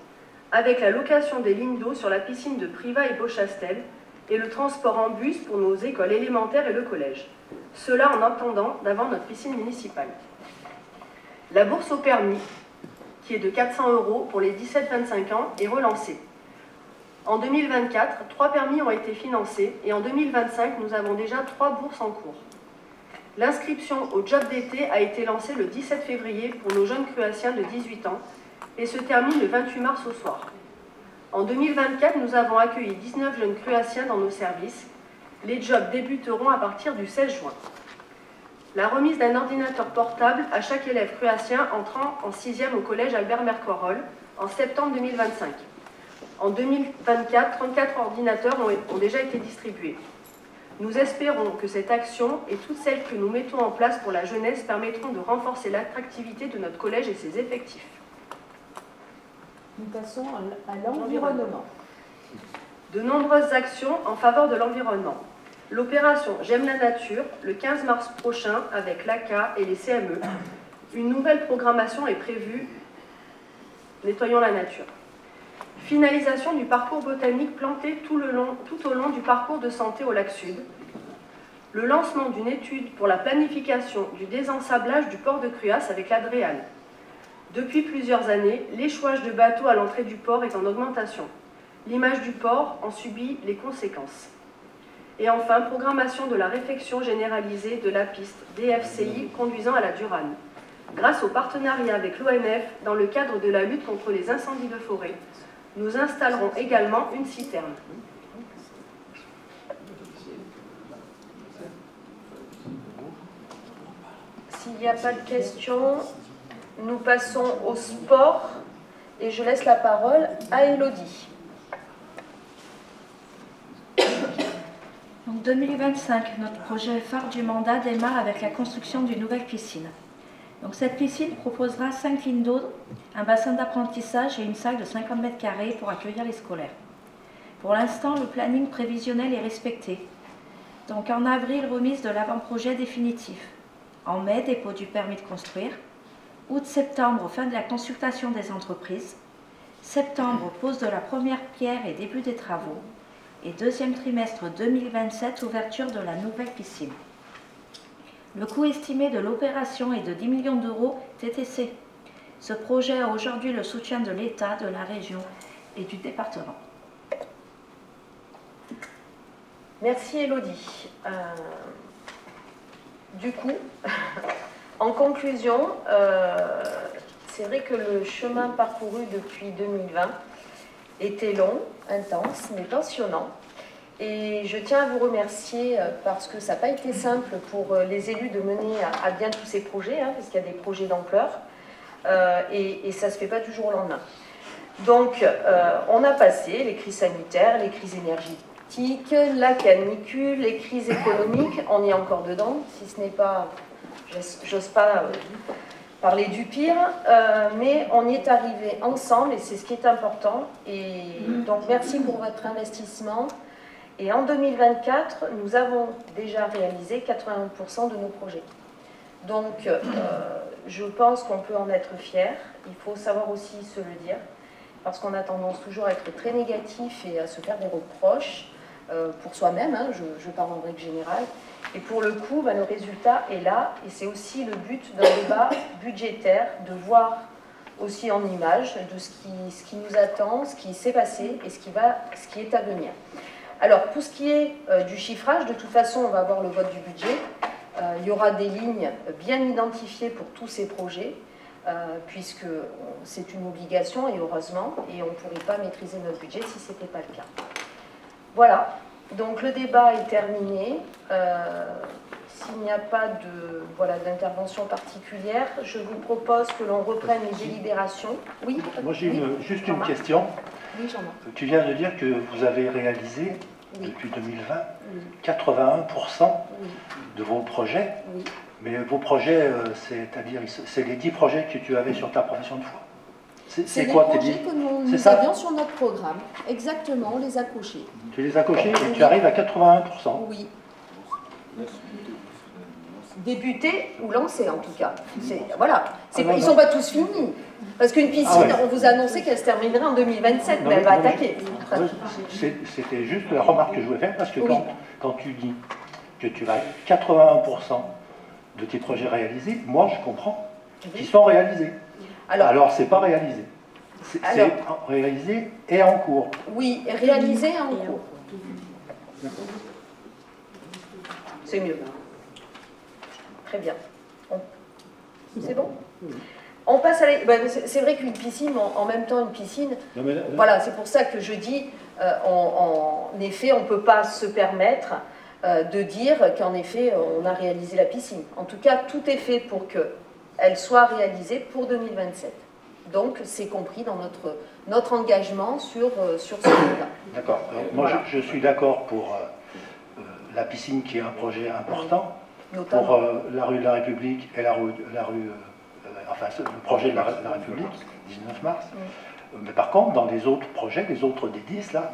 avec la location des lignes d'eau sur la piscine de Privas et Beauchastel et le transport en bus pour nos écoles élémentaires et le collège. Cela en attendant d'avoir notre piscine municipale. La bourse au permis, qui est de 400 € pour les 17-25 ans, est relancée. En 2024, 3 permis ont été financés et en 2025, nous avons déjà 3 bourses en cours. L'inscription au job d'été a été lancée le 17 février pour nos jeunes cruassiens de 18 ans et se termine le 28 mars au soir. En 2024, nous avons accueilli 19 jeunes cruassiens dans nos services. Les jobs débuteront à partir du 16 juin. La remise d'un ordinateur portable à chaque élève cruassien entrant en 6e au collège Albert Mercorol en septembre 2025. En 2024, 34 ordinateurs ont déjà été distribués. Nous espérons que cette action et toutes celles que nous mettons en place pour la jeunesse permettront de renforcer l'attractivité de notre collège et ses effectifs. Nous passons à l'environnement. De nombreuses actions en faveur de l'environnement. L'opération J'aime la nature, le 15 mars prochain, avec l'ACA et les CME. Une nouvelle programmation est prévue. Nettoyons la nature. Finalisation du parcours botanique planté tout au long du parcours de santé au lac Sud. Le lancement d'une étude pour la planification du désensablage du port de Cruas avec l'Adréal. Depuis plusieurs années, l'échouage de bateaux à l'entrée du port est en augmentation. L'image du port en subit les conséquences. Et enfin, programmation de la réfection généralisée de la piste DFCI conduisant à la Durane. Grâce au partenariat avec l'ONF dans le cadre de la lutte contre les incendies de forêt, nous installerons également une citerne. S'il n'y a pas de questions, nous passons au sport et je laisse la parole à Élodie. Donc 2025, notre projet phare du mandat démarre avec la construction d'une nouvelle piscine. Donc cette piscine proposera 5 lignes d'eau, un bassin d'apprentissage et une salle de 50 mètres carrés pour accueillir les scolaires. Pour l'instant, le planning prévisionnel est respecté. Donc en avril, remise de l'avant-projet définitif. En mai, dépôt du permis de construire. Août-septembre, fin de la consultation des entreprises. Septembre, pose de la première pierre et début des travaux. Et deuxième trimestre 2027, ouverture de la nouvelle piscine. Le coût estimé de l'opération est de 10 millions d'euros TTC. Ce projet a aujourd'hui le soutien de l'État, de la région et du département. Merci Élodie. Du coup, en conclusion, c'est vrai que le chemin parcouru depuis 2020 était long, intense, mais passionnant. Et je tiens à vous remercier parce que ça n'a pas été simple pour les élus de mener à bien tous ces projets, parce qu'il y a des projets d'ampleur et ça ne se fait pas du jour au lendemain. Donc, on a passé les crises sanitaires, les crises énergétiques, la canicule, les crises économiques, on y est encore dedans, si ce n'est pas, j'ose pas parler du pire, mais on y est arrivé ensemble et c'est ce qui est important. Et donc, merci pour votre investissement. Et en 2024, nous avons déjà réalisé 81% de nos projets. Donc, je pense qu'on peut en être fier. Il faut savoir aussi se le dire, parce qu'on a tendance toujours à être très négatif et à se faire des reproches pour soi-même, je parle en règle générale. Et pour le coup, le résultat est là, et c'est aussi le but d'un débat budgétaire, de voir aussi en image de ce qui nous attend, ce qui s'est passé et ce qui est à venir. Alors, pour ce qui est du chiffrage, de toute façon, on va avoir le vote du budget. Il y aura des lignes bien identifiées pour tous ces projets, puisque c'est une obligation, et heureusement, et on ne pourrait pas maîtriser notre budget si ce n'était pas le cas. Voilà, donc le débat est terminé. S'il n'y a pas d'intervention particulière, je vous propose que l'on reprenne les délibérations. Oui. Moi j'ai juste une question. Oui, Jean-Marc. Tu viens de dire que vous avez réalisé, depuis 2020, 81% de vos projets. Oui. Mais vos projets, c'est-à-dire, c'est les 10 projets que tu avais sur ta profession de foi. C'est quoi tes projets que nous avions sur notre programme. Exactement, on les a cochés. Tu les as cochés et tu arrives à 81%. Oui. Débuter ou lancer en tout cas. Voilà. Ils ne sont pas tous finis. Parce qu'une piscine, on vous a annoncé qu'elle se terminerait en 2027, mais elle va attaquer. C'était juste la remarque que je voulais faire, parce que quand tu dis que tu as 81% de tes projets réalisés, moi je comprends qu'ils sont réalisés. Alors c'est pas réalisé. C'est réalisé et en cours. Oui, réalisé et en cours. C'est mieux. Très bien. C'est bon? On passe à la... c'est vrai qu'une piscine, en même temps une piscine, voilà, c'est pour ça que je dis, en effet, on ne peut pas se permettre de dire qu'en effet, on a réalisé la piscine. En tout cas, tout est fait pour qu'elle soit réalisée pour 2027. Donc, c'est compris dans notre engagement sur ce point-là. D'accord. Moi, voilà. je suis d'accord pour la piscine qui est un projet important, notamment pour la rue de la République et la rue enfin, le projet de la République, 19 mars. Mais par contre, dans les autres projets, les autres des 10, là,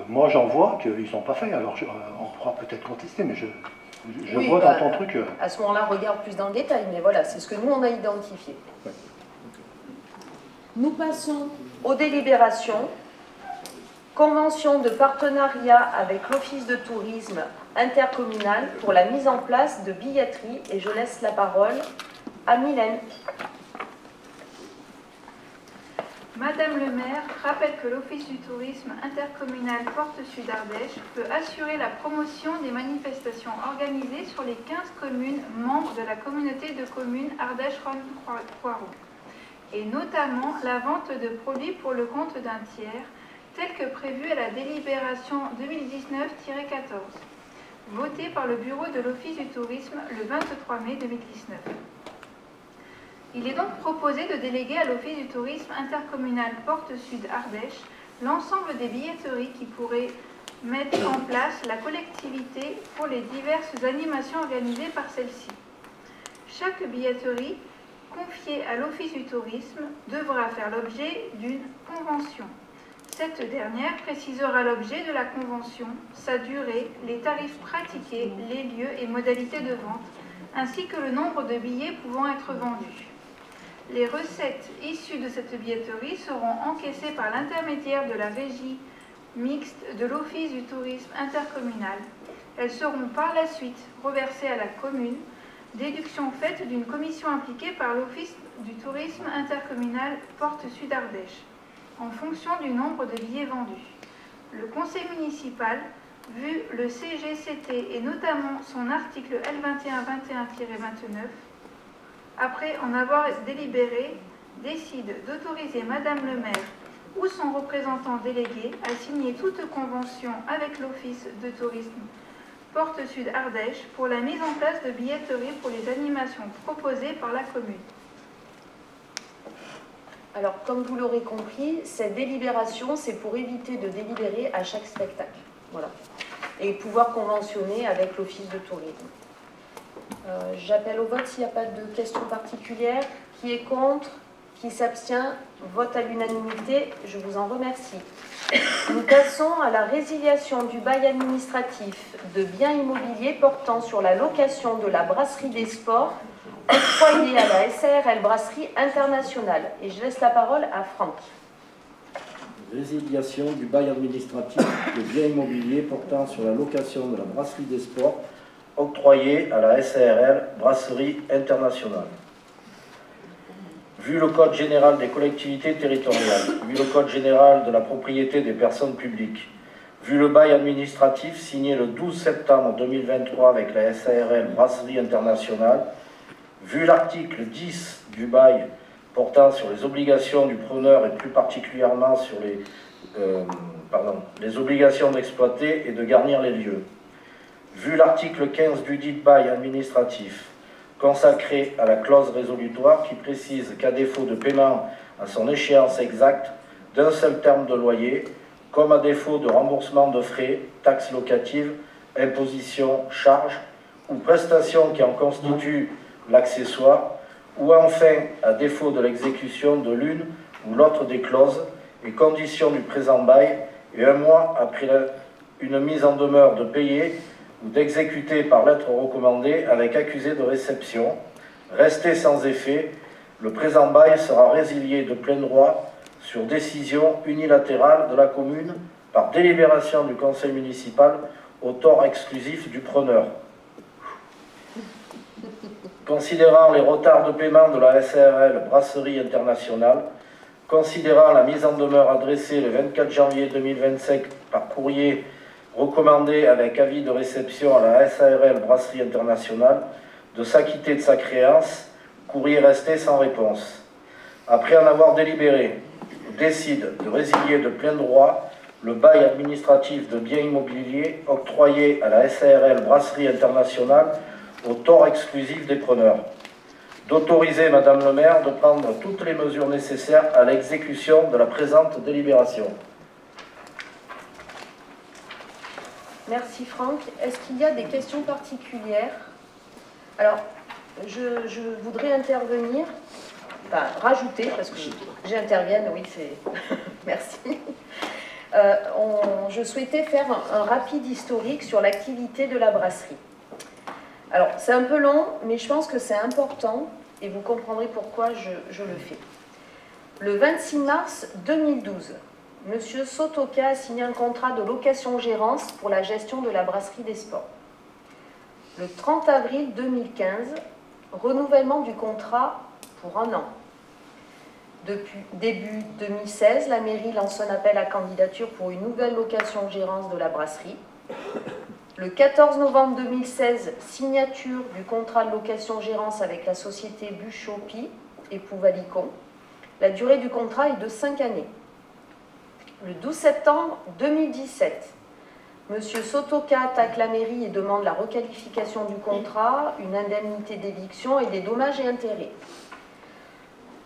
moi j'en vois qu'ils ne sont pas faits. Alors on pourra peut-être contester, mais je oui, vois dans ton truc... À ce moment-là, regarde plus dans le détail, mais voilà, c'est ce que nous on a identifié. Ouais. Nous passons aux délibérations. Convention de partenariat avec l'Office de tourisme intercommunal pour la mise en place de billetterie, et je laisse la parole à Mylène. Madame le maire rappelle que l'Office du tourisme intercommunal Portes-Sud Ardèche peut assurer la promotion des manifestations organisées sur les 15 communes membres de la communauté de communes Ardèche-Rhône-Poireau, et notamment la vente de produits pour le compte d'un tiers, tel que prévu à la délibération 2019-14, votée par le bureau de l'Office du tourisme le 23 mai 2019. Il est donc proposé de déléguer à l'Office du tourisme intercommunal Portes-Sud Ardèche l'ensemble des billetteries qui pourraient mettre en place la collectivité pour les diverses animations organisées par celle-ci. Chaque billetterie confiée à l'Office du tourisme devra faire l'objet d'une convention. Cette dernière précisera l'objet de la convention, sa durée, les tarifs pratiqués, les lieux et modalités de vente, ainsi que le nombre de billets pouvant être vendus. Les recettes issues de cette billetterie seront encaissées par l'intermédiaire de la régie mixte de l'Office du tourisme intercommunal. Elles seront par la suite reversées à la commune, déduction faite d'une commission impliquée par l'Office du tourisme intercommunal Portes-Sud Ardèche, en fonction du nombre de billets vendus. Le conseil municipal, vu le CGCT et notamment son article L2121-29, après en avoir délibéré, décide d'autoriser Madame le maire ou son représentant délégué à signer toute convention avec l'Office de tourisme Portes-Sud Ardèche pour la mise en place de billetterie pour les animations proposées par la commune. Alors, comme vous l'aurez compris, cette délibération, c'est pour éviter de délibérer à chaque spectacle. Voilà. Et pouvoir conventionner avec l'Office de tourisme. J'appelle au vote s'il n'y a pas de questions particulières. Qui est contre? Qui s'abstient? Vote à l'unanimité. Je vous en remercie. Nous passons à la résiliation du bail administratif de biens immobiliers portant sur la location de la brasserie des sports octroyée à la SARL Brasserie Internationale. Et je laisse la parole à Franck. Résiliation du bail administratif de biens immobiliers portant sur la location de la brasserie des sports octroyée à la SARL Brasserie Internationale. Vu le Code général des collectivités territoriales, vu le Code général de la propriété des personnes publiques, vu le bail administratif signé le 12 septembre 2023 avec la SARL Brasserie Internationale, vu l'article 10 du bail portant sur les obligations du preneur et plus particulièrement sur les obligations d'exploiter et de garnir les lieux, vu l'article 15 du dit bail administratif, consacré à la clause résolutoire qui précise qu'à défaut de paiement à son échéance exacte d'un seul terme de loyer, comme à défaut de remboursement de frais, taxes locatives, impositions, charges ou prestations qui en constituent l'accessoire, ou enfin à défaut de l'exécution de l'une ou l'autre des clauses et conditions du présent bail et un mois après une mise en demeure de payer ou d'exécuter par lettre recommandée avec accusé de réception, resté sans effet, le présent bail sera résilié de plein droit sur décision unilatérale de la commune par délibération du conseil municipal au tort exclusif du preneur. Considérant les retards de paiement de la SARL Brasserie Internationale, considérant la mise en demeure adressée le 24 janvier 2025 par courrier recommandé avec avis de réception à la SARL Brasserie Internationale de s'acquitter de sa créance, courrier resté sans réponse. Après en avoir délibéré, décide de résilier de plein droit le bail administratif de biens immobiliers octroyé à la SARL Brasserie Internationale au tort exclusif des preneurs. D'autoriser Madame le maire de prendre toutes les mesures nécessaires à l'exécution de la présente délibération. Merci Franck. Est-ce qu'il y a des questions particulières? Alors, je voudrais intervenir, enfin rajouter, parce que j'intervienne, oui, c'est... Merci. Je souhaitais faire un rapide historique sur l'activité de la brasserie. Alors, c'est un peu long, mais je pense que c'est important, et vous comprendrez pourquoi je le fais. Le 26 mars 2012, M. Sotoka a signé un contrat de location-gérance pour la gestion de la brasserie des sports. Le 30 avril 2015, renouvellement du contrat pour 1 an. Depuis début 2016, la mairie lance un appel à candidature pour une nouvelle location-gérance de la brasserie. Le 14 novembre 2016, signature du contrat de location-gérance avec la société Buchopi et Pouvalicon. La durée du contrat est de 5 années. Le 12 septembre 2017, M. Sotoka attaque la mairie et demande la requalification du contrat, une indemnité d'éviction et des dommages et intérêts.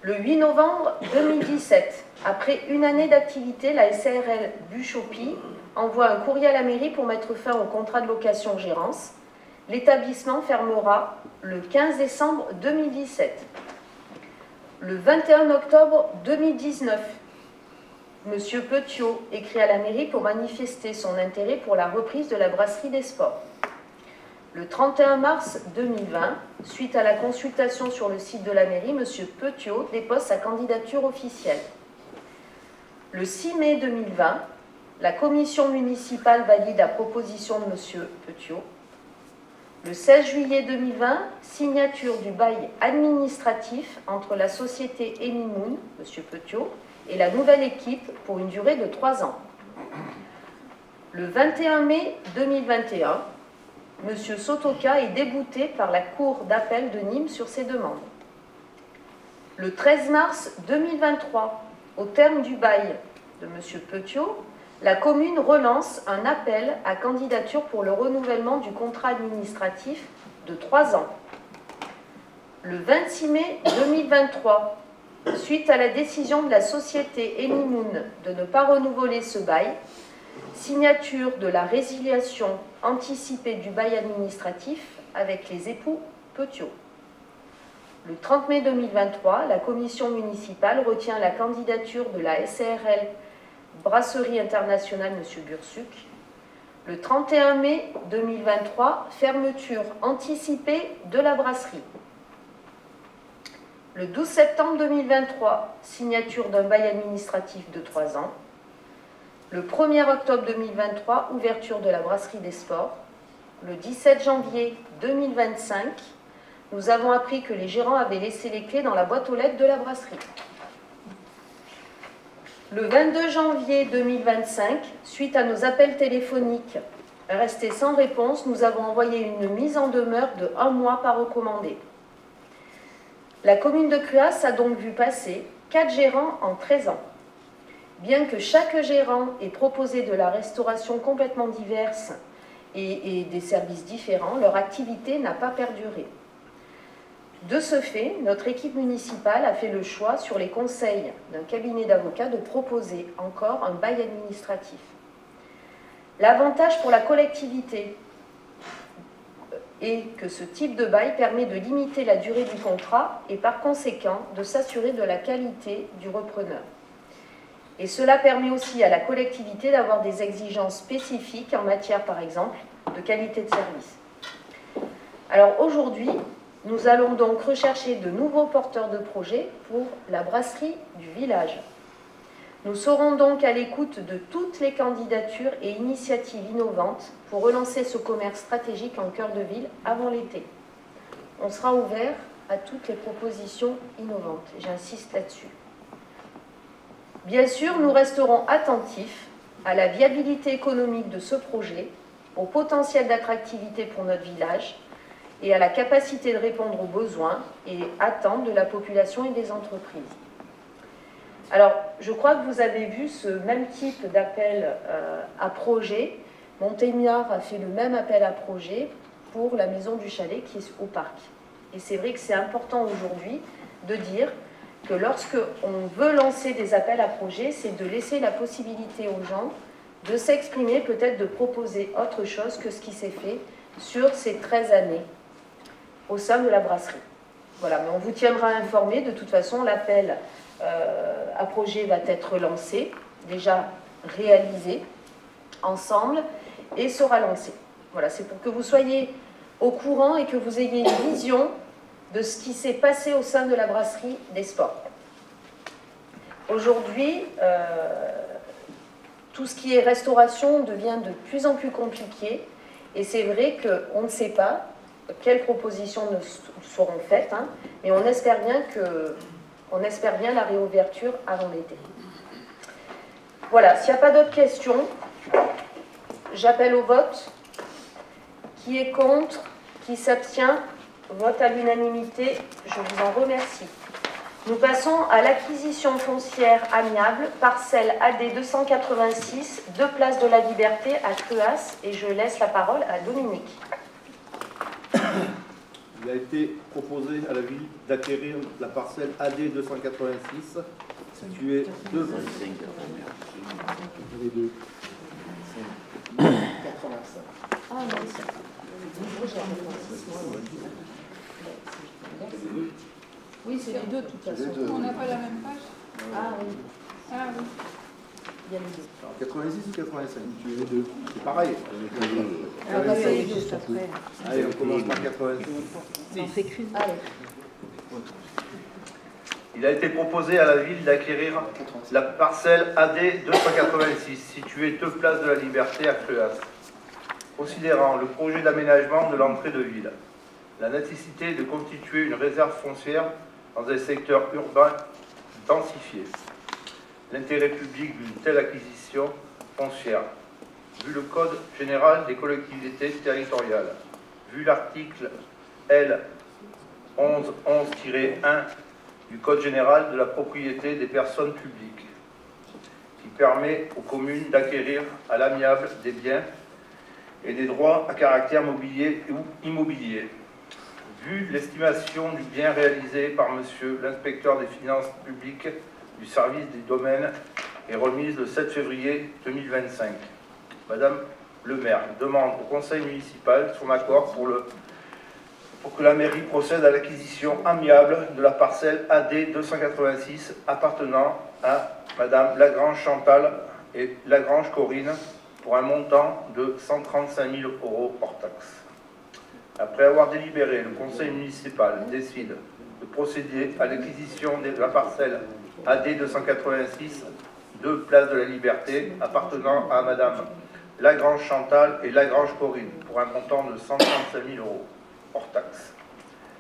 Le 8 novembre 2017, après 1 année d'activité, la SARL Buchopi envoie un courrier à la mairie pour mettre fin au contrat de location-gérance. L'établissement fermera le 15 décembre 2017. Le 21 octobre 2019, M. Petiot écrit à la mairie pour manifester son intérêt pour la reprise de la brasserie des sports. Le 31 mars 2020, suite à la consultation sur le site de la mairie, M. Petiot dépose sa candidature officielle. Le 6 mai 2020, la commission municipale valide la proposition de M. Petiot. Le 16 juillet 2020, signature du bail administratif entre la société Emimoun, M. Petiot, et la nouvelle équipe pour une durée de 3 ans. Le 21 mai 2021, M. Sotoka est débouté par la Cour d'appel de Nîmes sur ses demandes. Le 13 mars 2023, au terme du bail de M. Petiot, la commune relance un appel à candidature pour le renouvellement du contrat administratif de 3 ans. Le 26 mai 2023, suite à la décision de la société Emimoun de ne pas renouveler ce bail, signature de la résiliation anticipée du bail administratif avec les époux Petiot. Le 30 mai 2023, la commission municipale retient la candidature de la SARL Brasserie Internationale M. Bursuc. Le 31 mai 2023, fermeture anticipée de la brasserie. Le 12 septembre 2023, signature d'un bail administratif de 3 ans. Le 1er octobre 2023, ouverture de la brasserie des sports. Le 17 janvier 2025, nous avons appris que les gérants avaient laissé les clés dans la boîte aux lettres de la brasserie. Le 22 janvier 2025, suite à nos appels téléphoniques restés sans réponse, nous avons envoyé une mise en demeure de 1 mois par recommandé. La commune de Cruas a donc vu passer 4 gérants en 13 ans. Bien que chaque gérant ait proposé de la restauration complètement diverse et des services différents, leur activité n'a pas perduré. De ce fait, notre équipe municipale a fait le choix, sur les conseils d'un cabinet d'avocats, de proposer encore un bail administratif. L'avantage pour la collectivité est que ce type de bail permet de limiter la durée du contrat et par conséquent de s'assurer de la qualité du repreneur. Et cela permet aussi à la collectivité d'avoir des exigences spécifiques en matière, par exemple, de qualité de service. Alors aujourd'hui, nous allons donc rechercher de nouveaux porteurs de projets pour la brasserie du village. Nous serons donc à l'écoute de toutes les candidatures et initiatives innovantes pour relancer ce commerce stratégique en cœur de ville avant l'été. On sera ouvert à toutes les propositions innovantes, j'insiste là-dessus. Bien sûr, nous resterons attentifs à la viabilité économique de ce projet, au potentiel d'attractivité pour notre village et à la capacité de répondre aux besoins et attentes de la population et des entreprises. Alors, je crois que vous avez vu ce même type d'appel à projet. Montélimar a fait le même appel à projet pour la maison du chalet qui est au parc. Et c'est vrai que c'est important aujourd'hui de dire que lorsque on veut lancer des appels à projets, c'est de laisser la possibilité aux gens de s'exprimer, peut-être de proposer autre chose que ce qui s'est fait sur ces 13 années au sein de la brasserie. Voilà, mais on vous tiendra informé. De toute façon, l'appel à projet va être lancé, déjà réalisé ensemble, et sera lancé. Voilà, c'est pour que vous soyez au courant et que vous ayez une vision de ce qui s'est passé au sein de la brasserie des Sports. Aujourd'hui, tout ce qui est restauration devient de plus en plus compliqué, et c'est vrai qu'on ne sait pas quelles propositions nous seront faites, hein, mais on espère bien la réouverture avant l'été. Voilà, s'il n'y a pas d'autres questions, j'appelle au vote. Qui est contre? Qui s'abstient? Vote à l'unanimité. Je vous en remercie. Nous passons à l'acquisition foncière amiable, parcelle AD 286, 2 Place de la Liberté à Cruas, et je laisse la parole à Dominique. Il a été proposé à la ville d'acquérir la parcelle AD 286, située 2. Oui, c'est les deux de toute façon. On n'a pas la même page. Ah oui. Ah oui. Il y a les deux. Alors, 86 ou 85? Les deux. C'est pareil. On va passer les deux après. Allez, on commence par 86. On fait qu'une. Allez. Il a été proposé à la ville d'acquérir la parcelle AD 286, située 2 Place de la Liberté à Cruas. Considérant le projet d'aménagement de l'entrée de ville, la nécessité de constituer une réserve foncière dans un secteur urbain densifié, l'intérêt public d'une telle acquisition foncière, vu le Code général des collectivités territoriales, vu l'article L. 1111-1 du Code général de la propriété des personnes publiques, qui permet aux communes d'acquérir à l'amiable des biens et des droits à caractère mobilier ou immobilier. Vu l'estimation du bien réalisé par Monsieur l'inspecteur des finances publiques du service des domaines et remise le 7 février 2025, Madame le maire demande au conseil municipal son accord pour que la mairie procède à l'acquisition amiable de la parcelle AD 286 appartenant à Madame Lagrange Chantal et Lagrange Corinne pour un montant de 135 000 € hors taxe. Après avoir délibéré, le conseil municipal décide de procéder à l'acquisition de la parcelle AD 286, 2 Place de la Liberté, appartenant à Madame Lagrange Chantal et Lagrange Corinne, pour un montant de 135 000 € hors taxe.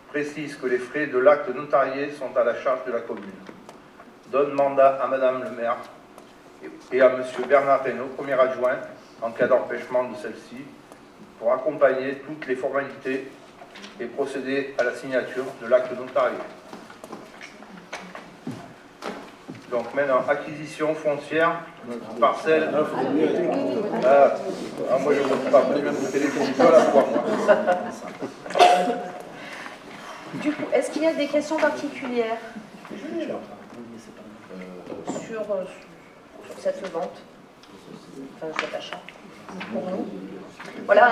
Précise que les frais de l'acte notarié sont à la charge de la commune. Donne mandat à Madame le maire et à Monsieur Bernard Reynaud, premier adjoint, en cas d'empêchement de celle-ci, pour accompagner toutes les formalités et procéder à la signature de l'acte notarié. Donc maintenant, acquisition foncière, parcelle. Moi je ne vote pas, je vais voter les conditions à la fois. Du coup, est-ce qu'il y a des questions particulières sur cette vente, enfin cet achat pour nous? Voilà,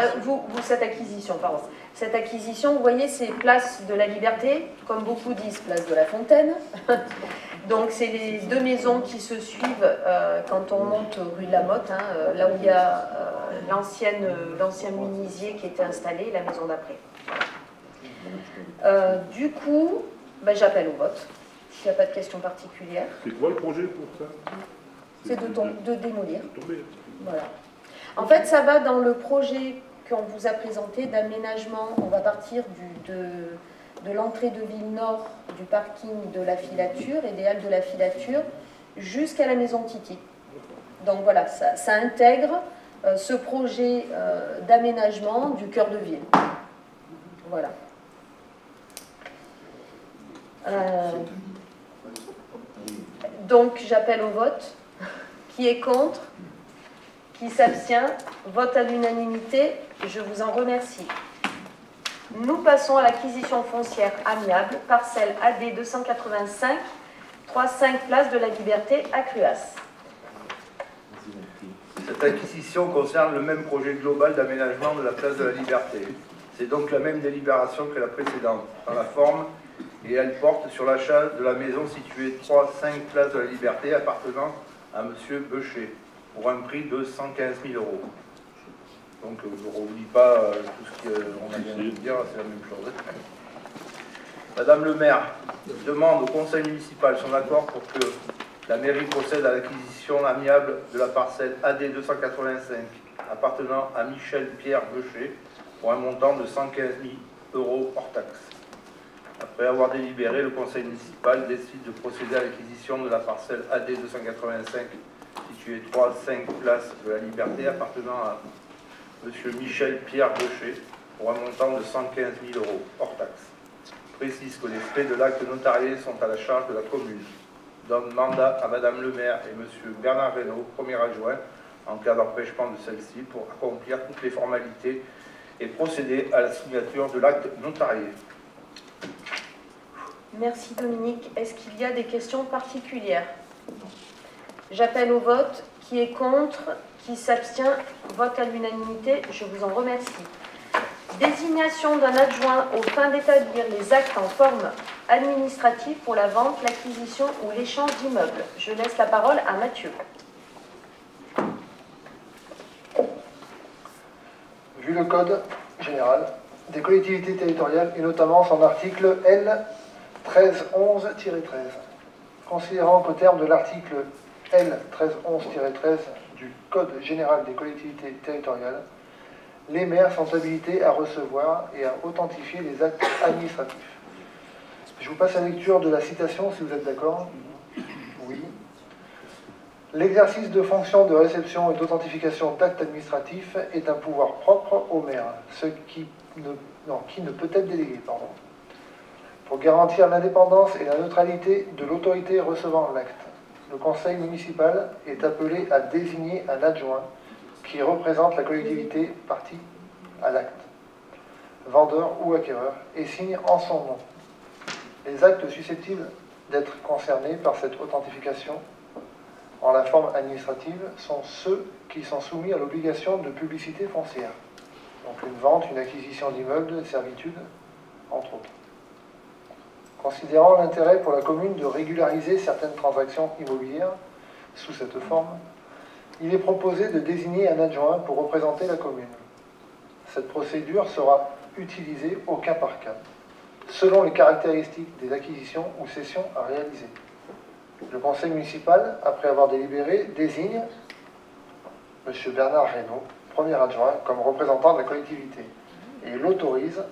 cette acquisition, pardon. Cette acquisition, vous voyez, c'est Place de la Liberté, comme beaucoup disent, Place de la Fontaine. Donc, c'est les deux maisons qui se suivent quand on monte rue de la Motte, hein, là où il y a l'ancien menuisier qui était installé, la maison d'après. Du coup, j'appelle au vote, s'il n'y a pas de questions particulières. C'est quoi le projet pour ça? C'est de démolir. Voilà. En fait, ça va dans le projet qu'on vous a présenté d'aménagement. On va partir de l'entrée de ville nord du parking de la Filature et des halles de la Filature jusqu'à la maison Titi. Donc voilà, ça intègre ce projet d'aménagement du cœur de ville. Voilà. Donc j'appelle au vote. Qui est contre? Qui s'abstient? Vote à l'unanimité. Je vous en remercie. Nous passons à l'acquisition foncière amiable, parcelle AD 285, 3-5 place de la Liberté à Cruas. Cette acquisition concerne le même projet global d'aménagement de la place de la Liberté. C'est donc la même délibération que la précédente, dans la forme, et elle porte sur l'achat de la maison située 3-5 place de la Liberté appartenant à M. Beuchet, pour un prix de 115 000 €. Donc je ne relis pas tout ce qu'on a bien de dire, c'est la même chose. Madame le maire demande au conseil municipal son accord pour que la mairie procède à l'acquisition amiable de la parcelle AD 285 appartenant à Michel Pierre Beuchet pour un montant de 115 000 € hors taxe. Après avoir délibéré, le conseil municipal décide de procéder à l'acquisition de la parcelle AD 285 située 3-5 place de la Liberté appartenant à M. Michel Pierre Beuchet pour un montant de 115 000 € hors taxe. Précise que les frais de l'acte notarié sont à la charge de la commune. Donne mandat à Madame le maire et M. Bernard Reynaud, premier adjoint, en cas d'empêchement de celle-ci, pour accomplir toutes les formalités et procéder à la signature de l'acte notarié. Merci Dominique. Est-ce qu'il y a des questions particulières? J'appelle au vote. Qui est contre? Qui s'abstient? Vote à l'unanimité. Je vous en remercie. Désignation d'un adjoint aux fins d'établir les actes en forme administrative pour la vente, l'acquisition ou l'échange d'immeubles. Je laisse la parole à Mathieu. Vu le code général des collectivités territoriales et notamment son article L 1311-13, considérant qu'au terme de l'article L 1311-13 du code général des collectivités territoriales, les maires sont habilités à recevoir et à authentifier les actes administratifs. Je vous passe la lecture de la citation si vous êtes d'accord. Oui. L'exercice de fonctions de réception et d'authentification d'actes administratifs est un pouvoir propre au maire, ce qui ne peut être délégué. Pour garantir l'indépendance et la neutralité de l'autorité recevant l'acte, le conseil municipal est appelé à désigner un adjoint qui représente la collectivité partie à l'acte, vendeur ou acquéreur, et signe en son nom. Les actes susceptibles d'être concernés par cette authentification en la forme administrative sont ceux qui sont soumis à l'obligation de publicité foncière. Donc une vente, une acquisition d'immeubles, de servitudes, entre autres. Considérant l'intérêt pour la commune de régulariser certaines transactions immobilières sous cette forme, il est proposé de désigner un adjoint pour représenter la commune. Cette procédure sera utilisée au cas par cas, selon les caractéristiques des acquisitions ou cessions à réaliser. Le conseil municipal, après avoir délibéré, désigne M. Bernard Reynaud, premier adjoint, comme représentant de la collectivité, et l'autorise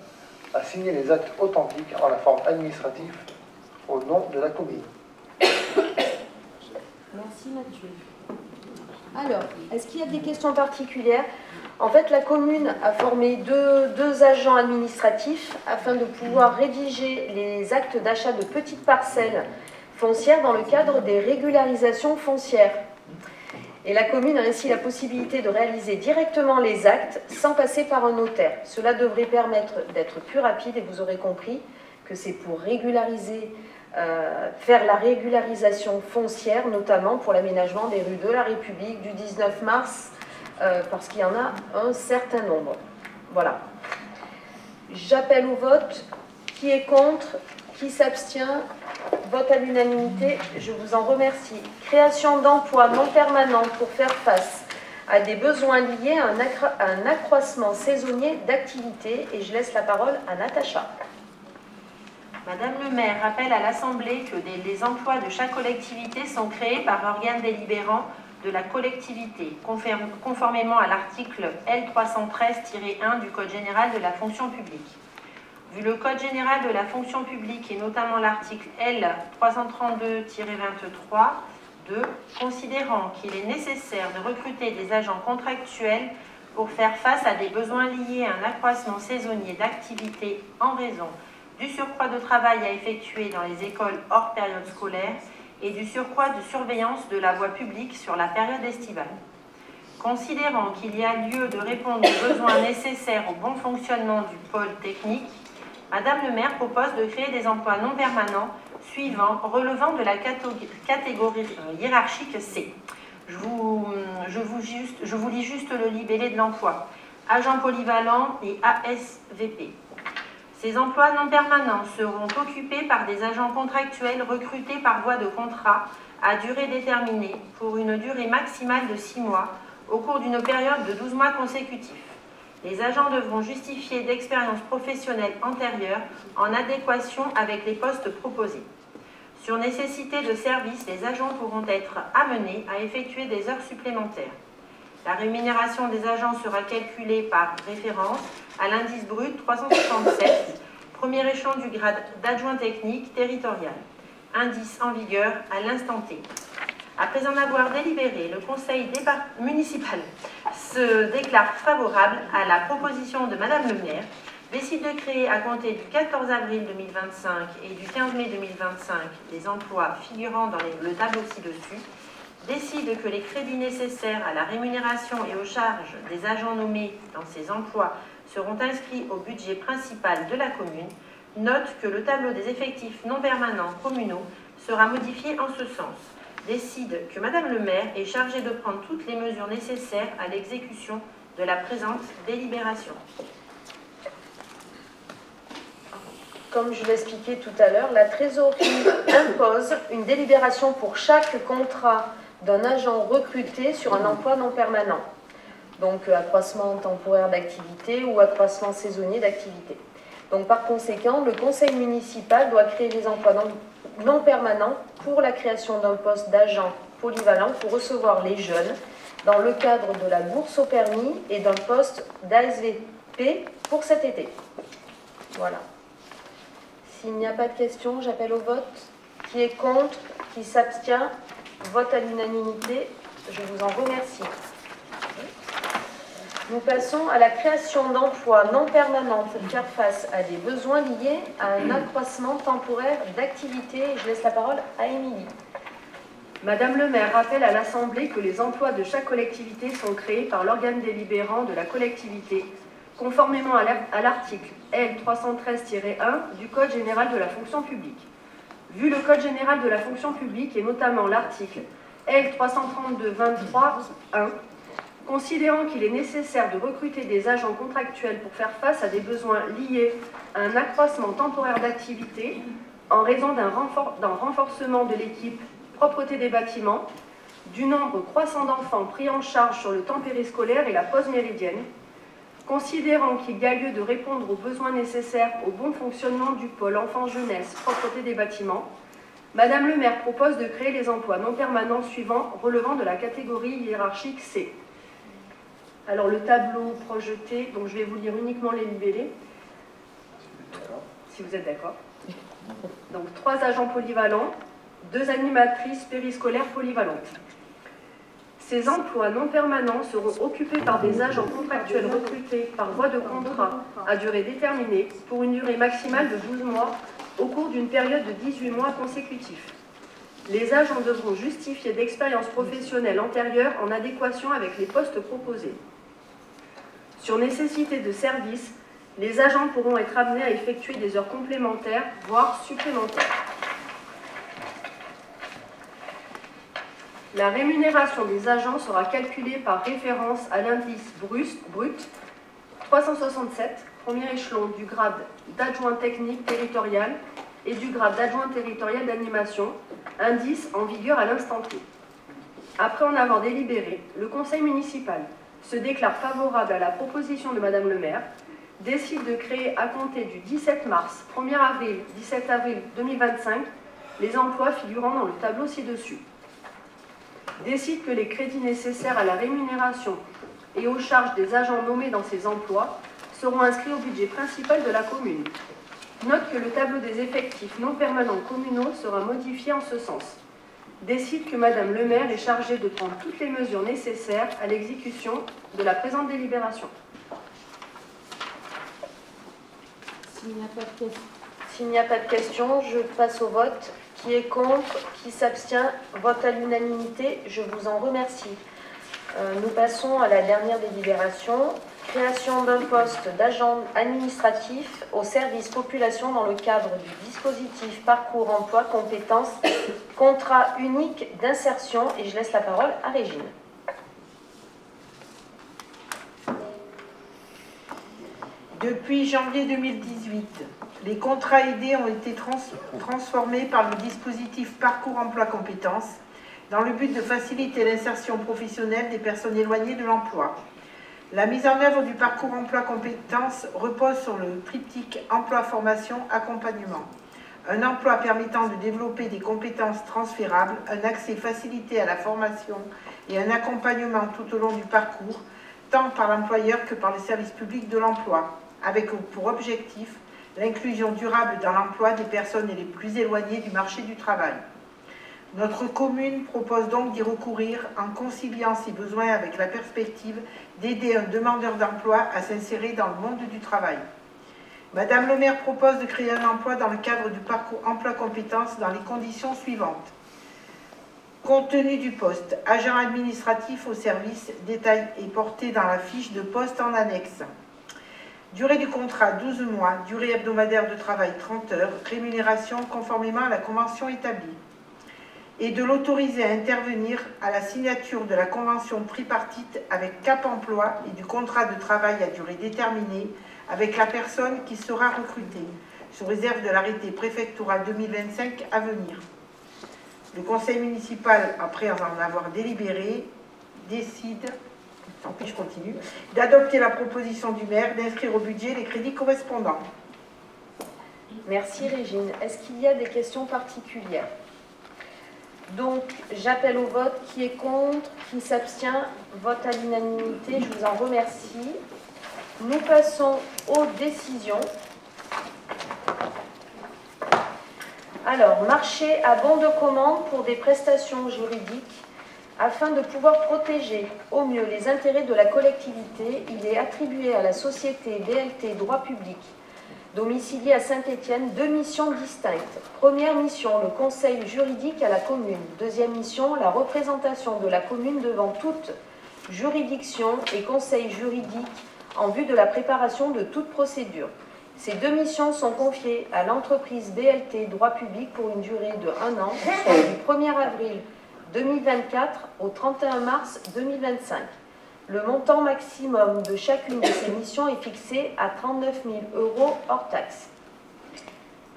à signer les actes authentiques en la forme administrative au nom de la commune. Merci Mathieu. Alors, est-ce qu'il y a des questions particulières? En fait, la commune a formé deux agents administratifs afin de pouvoir rédiger les actes d'achat de petites parcelles foncières dans le cadre des régularisations foncières. Et la commune a ainsi la possibilité de réaliser directement les actes sans passer par un notaire. Cela devrait permettre d'être plus rapide et vous aurez compris que c'est pour régulariser, faire la régularisation foncière, notamment pour l'aménagement des rues de la République du 19 mars, parce qu'il y en a un certain nombre. Voilà. J'appelle au vote. Qui est contre? Qui s'abstient? Vote à l'unanimité, je vous en remercie. Création d'emplois non permanents pour faire face à des besoins liés à un accroissement saisonnier d'activité. Et je laisse la parole à Natacha. Madame le maire rappelle à l'Assemblée que les emplois de chaque collectivité sont créés par organe délibérant de la collectivité, conformément à l'article L313-1 du Code général de la fonction publique. Vu le Code général de la fonction publique et notamment l'article L332-23, considérant qu'il est nécessaire de recruter des agents contractuels pour faire face à des besoins liés à un accroissement saisonnier d'activité en raison du surcroît de travail à effectuer dans les écoles hors période scolaire et du surcroît de surveillance de la voie publique sur la période estivale. Considérant qu'il y a lieu de répondre aux besoins nécessaires au bon fonctionnement du pôle technique, Madame le maire propose de créer des emplois non permanents suivants, relevant de la catégorie hiérarchique C. Je vous lis juste le libellé de l'emploi. Agent polyvalent et ASVP. Ces emplois non permanents seront occupés par des agents contractuels recrutés par voie de contrat à durée déterminée pour une durée maximale de 6 mois au cours d'une période de 12 mois consécutifs. Les agents devront justifier d'expériences professionnelles antérieures en adéquation avec les postes proposés. Sur nécessité de service, les agents pourront être amenés à effectuer des heures supplémentaires. La rémunération des agents sera calculée par référence à l'indice brut 367, premier échelon du grade d'adjoint technique territorial, indice en vigueur à l'instant T. Après en avoir délibéré, le conseil municipal se déclare favorable à la proposition de Madame le maire, décide de créer à compter du 14 avril 2025 et du 15 mai 2025 les emplois figurant dans le tableau ci-dessus, décide que les crédits nécessaires à la rémunération et aux charges des agents nommés dans ces emplois seront inscrits au budget principal de la commune, note que le tableau des effectifs non permanents communaux sera modifié en ce sens, décide que Madame le maire est chargée de prendre toutes les mesures nécessaires à l'exécution de la présente délibération. Comme je l'expliquais tout à l'heure, la trésorerie impose une délibération pour chaque contrat d'un agent recruté sur un emploi non permanent. Donc accroissement temporaire d'activité ou accroissement saisonnier d'activité. Donc par conséquent, le conseil municipal doit créer des emplois non permanents pour la création d'un poste d'agent polyvalent pour recevoir les jeunes dans le cadre de la bourse au permis et d'un poste d'ASVP pour cet été. Voilà. S'il n'y a pas de questions, j'appelle au vote. Qui est contre? Qui s'abstient? Vote à l'unanimité. Je vous en remercie. Nous passons à la création d'emplois non permanents pour faire face à des besoins liés à un accroissement temporaire d'activité. Je laisse la parole à Émilie. Madame le maire rappelle à l'Assemblée que les emplois de chaque collectivité sont créés par l'organe délibérant de la collectivité, conformément à l'article L313-1 du Code général de la fonction publique. Vu le Code général de la fonction publique et notamment l'article L332-23-1, considérant qu'il est nécessaire de recruter des agents contractuels pour faire face à des besoins liés à un accroissement temporaire d'activité en raison d'un renforcement de l'équipe propreté des bâtiments, du nombre croissant d'enfants pris en charge sur le temps périscolaire et la pause méridienne, considérant qu'il y a lieu de répondre aux besoins nécessaires au bon fonctionnement du pôle enfants-jeunesse propreté des bâtiments, Madame le maire propose de créer les emplois non permanents suivants relevant de la catégorie hiérarchique C. Alors le tableau projeté, donc je vais vous lire uniquement les libellés, si vous êtes d'accord. Donc 3 agents polyvalents, 2 animatrices périscolaires polyvalentes. Ces emplois non permanents seront occupés par des agents contractuels recrutés par voie de contrat à durée déterminée pour une durée maximale de 12 mois au cours d'une période de 18 mois consécutifs. Les agents devront justifier d'expériences professionnelles antérieures en adéquation avec les postes proposés. Sur nécessité de service, les agents pourront être amenés à effectuer des heures complémentaires, voire supplémentaires. La rémunération des agents sera calculée par référence à l'indice brut 367, premier échelon du grade d'adjoint technique territorial et du grade d'adjoint territorial d'animation, indice en vigueur à l'instant T. Après en avoir délibéré, le conseil municipal se déclare favorable à la proposition de Madame le maire, décide de créer à compter du 17 mars, 1er avril, 17 avril 2025, les emplois figurant dans le tableau ci-dessus. Décide que les crédits nécessaires à la rémunération et aux charges des agents nommés dans ces emplois seront inscrits au budget principal de la commune. Note que le tableau des effectifs non permanents communaux sera modifié en ce sens. décide que Madame le maire est chargée de prendre toutes les mesures nécessaires à l'exécution de la présente délibération. S'il n'y a pas de questions, je passe au vote. Qui est contre? Qui s'abstient? Vote à l'unanimité. Je vous en remercie. Nous passons à la dernière délibération. Création d'un poste d'agent administratif au service population dans le cadre du dispositif Parcours Emploi Compétences, contrat unique d'insertion. Et je laisse la parole à Régine. Depuis janvier 2018, les contrats aidés ont été transformés par le dispositif Parcours Emploi Compétences dans le but de faciliter l'insertion professionnelle des personnes éloignées de l'emploi. La mise en œuvre du Parcours Emploi Compétences repose sur le triptyque Emploi, Formation, Accompagnement. Un emploi permettant de développer des compétences transférables, un accès facilité à la formation et un accompagnement tout au long du parcours, tant par l'employeur que par les services publics de l'emploi, avec pour objectif l'inclusion durable dans l'emploi des personnes les plus éloignées du marché du travail. Notre commune propose donc d'y recourir en conciliant ses besoins avec la perspective d'aider un demandeur d'emploi à s'insérer dans le monde du travail. Madame le maire propose de créer un emploi dans le cadre du Parcours Emploi Compétences dans les conditions suivantes. Contenu du poste, agent administratif au service, détail est porté dans la fiche de poste en annexe. Durée du contrat, 12 mois. Durée hebdomadaire de travail, 30 heures. Rémunération conformément à la convention établie. Et de l'autoriser à intervenir à la signature de la convention tripartite avec Cap Emploi et du contrat de travail à durée déterminée avec la personne qui sera recrutée, sous réserve de l'arrêté préfectoral 2025 à venir. Le conseil municipal, après en avoir délibéré, décide... Tant pis, je continue, d'adopter la proposition du maire d'inscrire au budget les crédits correspondants. Merci Régine. Est-ce qu'il y a des questions particulières? Donc, j'appelle au vote. Qui est contre? Qui s'abstient? Vote à l'unanimité. Je vous en remercie. Nous passons aux décisions. Alors, marché à bon de commande pour des prestations juridiques. Afin de pouvoir protéger au mieux les intérêts de la collectivité, il est attribué à la société BLT Droit Public, domiciliée à Saint-Étienne, 2 missions distinctes. Première mission, le conseil juridique à la commune. Deuxième mission, la représentation de la commune devant toute juridiction et conseil juridique en vue de la préparation de toute procédure. Ces 2 missions sont confiées à l'entreprise BLT Droit Public pour une durée de 1 an, soit du 1er avril 2024 au 31 mars 2025. Le montant maximum de chacune de ces missions est fixé à 39 000 € hors taxes.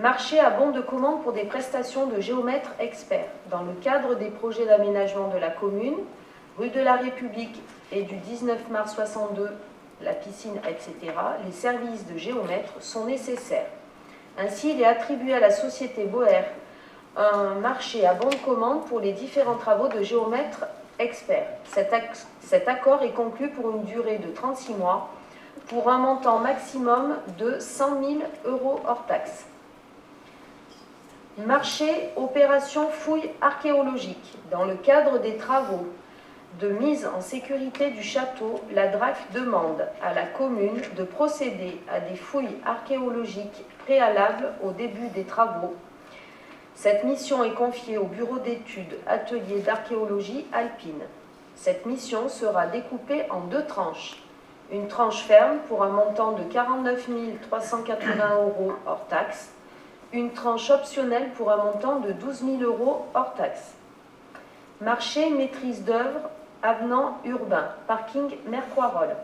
Marché à bon de commande pour des prestations de géomètres experts. Dans le cadre des projets d'aménagement de la commune, rue de la République et du 19 mars 62, la piscine, etc., les services de géomètres sont nécessaires. Ainsi, il est attribué à la société Boer un marché à bon de commande pour les différents travaux de géomètres experts. Cet accord est conclu pour une durée de 36 mois pour un montant maximum de 100 000 € hors taxes. Marché opération fouille archéologique. Dans le cadre des travaux de mise en sécurité du château, la DRAC demande à la commune de procéder à des fouilles archéologiques préalables au début des travaux. Cette mission est confiée au bureau d'études atelier d'archéologie alpine. Cette mission sera découpée en 2 tranches. Une tranche ferme pour un montant de 49 380 € hors taxes. Une tranche optionnelle pour un montant de 12 000 € hors taxes. Marché maîtrise d'œuvre, avenant urbain, parking Mercoirol.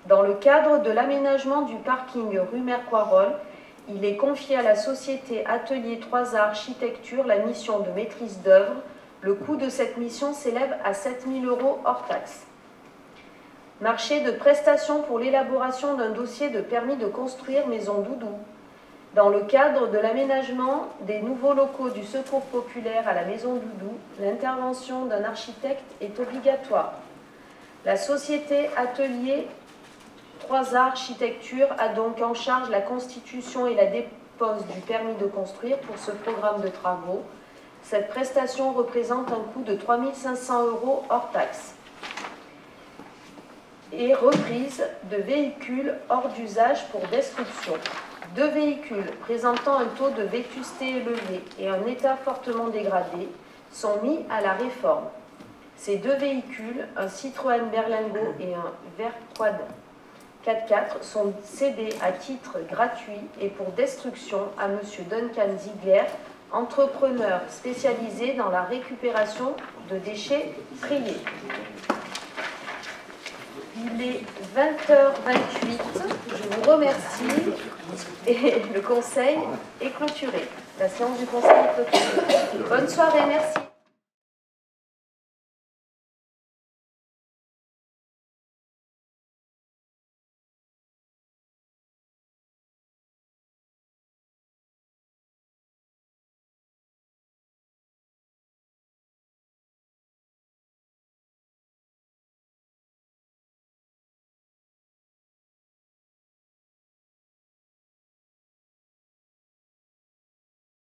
Dans le cadre de l'aménagement du parking rue Mercoirol, il est confié à la société Atelier 3A Architecture la mission de maîtrise d'œuvre. Le coût de cette mission s'élève à 7 000 € hors taxes. Marché de prestations pour l'élaboration d'un dossier de permis de construire maison doudou. Dans le cadre de l'aménagement des nouveaux locaux du Secours populaire à la maison doudou, l'intervention d'un architecte est obligatoire. La société Atelier 3A Architecture a donc en charge la constitution et la dépose du permis de construire pour ce programme de travaux. Cette prestation représente un coût de 3 500 € hors taxe. Et reprise de véhicules hors d'usage pour destruction. 2 véhicules présentant un taux de vétusté élevé et un état fortement dégradé sont mis à la réforme. Ces 2 véhicules, un Citroën Berlingo et un Verquad 4x4, sont cédés à titre gratuit et pour destruction à M. Duncan Ziegler, entrepreneur spécialisé dans la récupération de déchets triés. Il est 20h28, je vous remercie et le conseil est clôturé. La séance du conseil est clôturée. Bonne soirée, merci.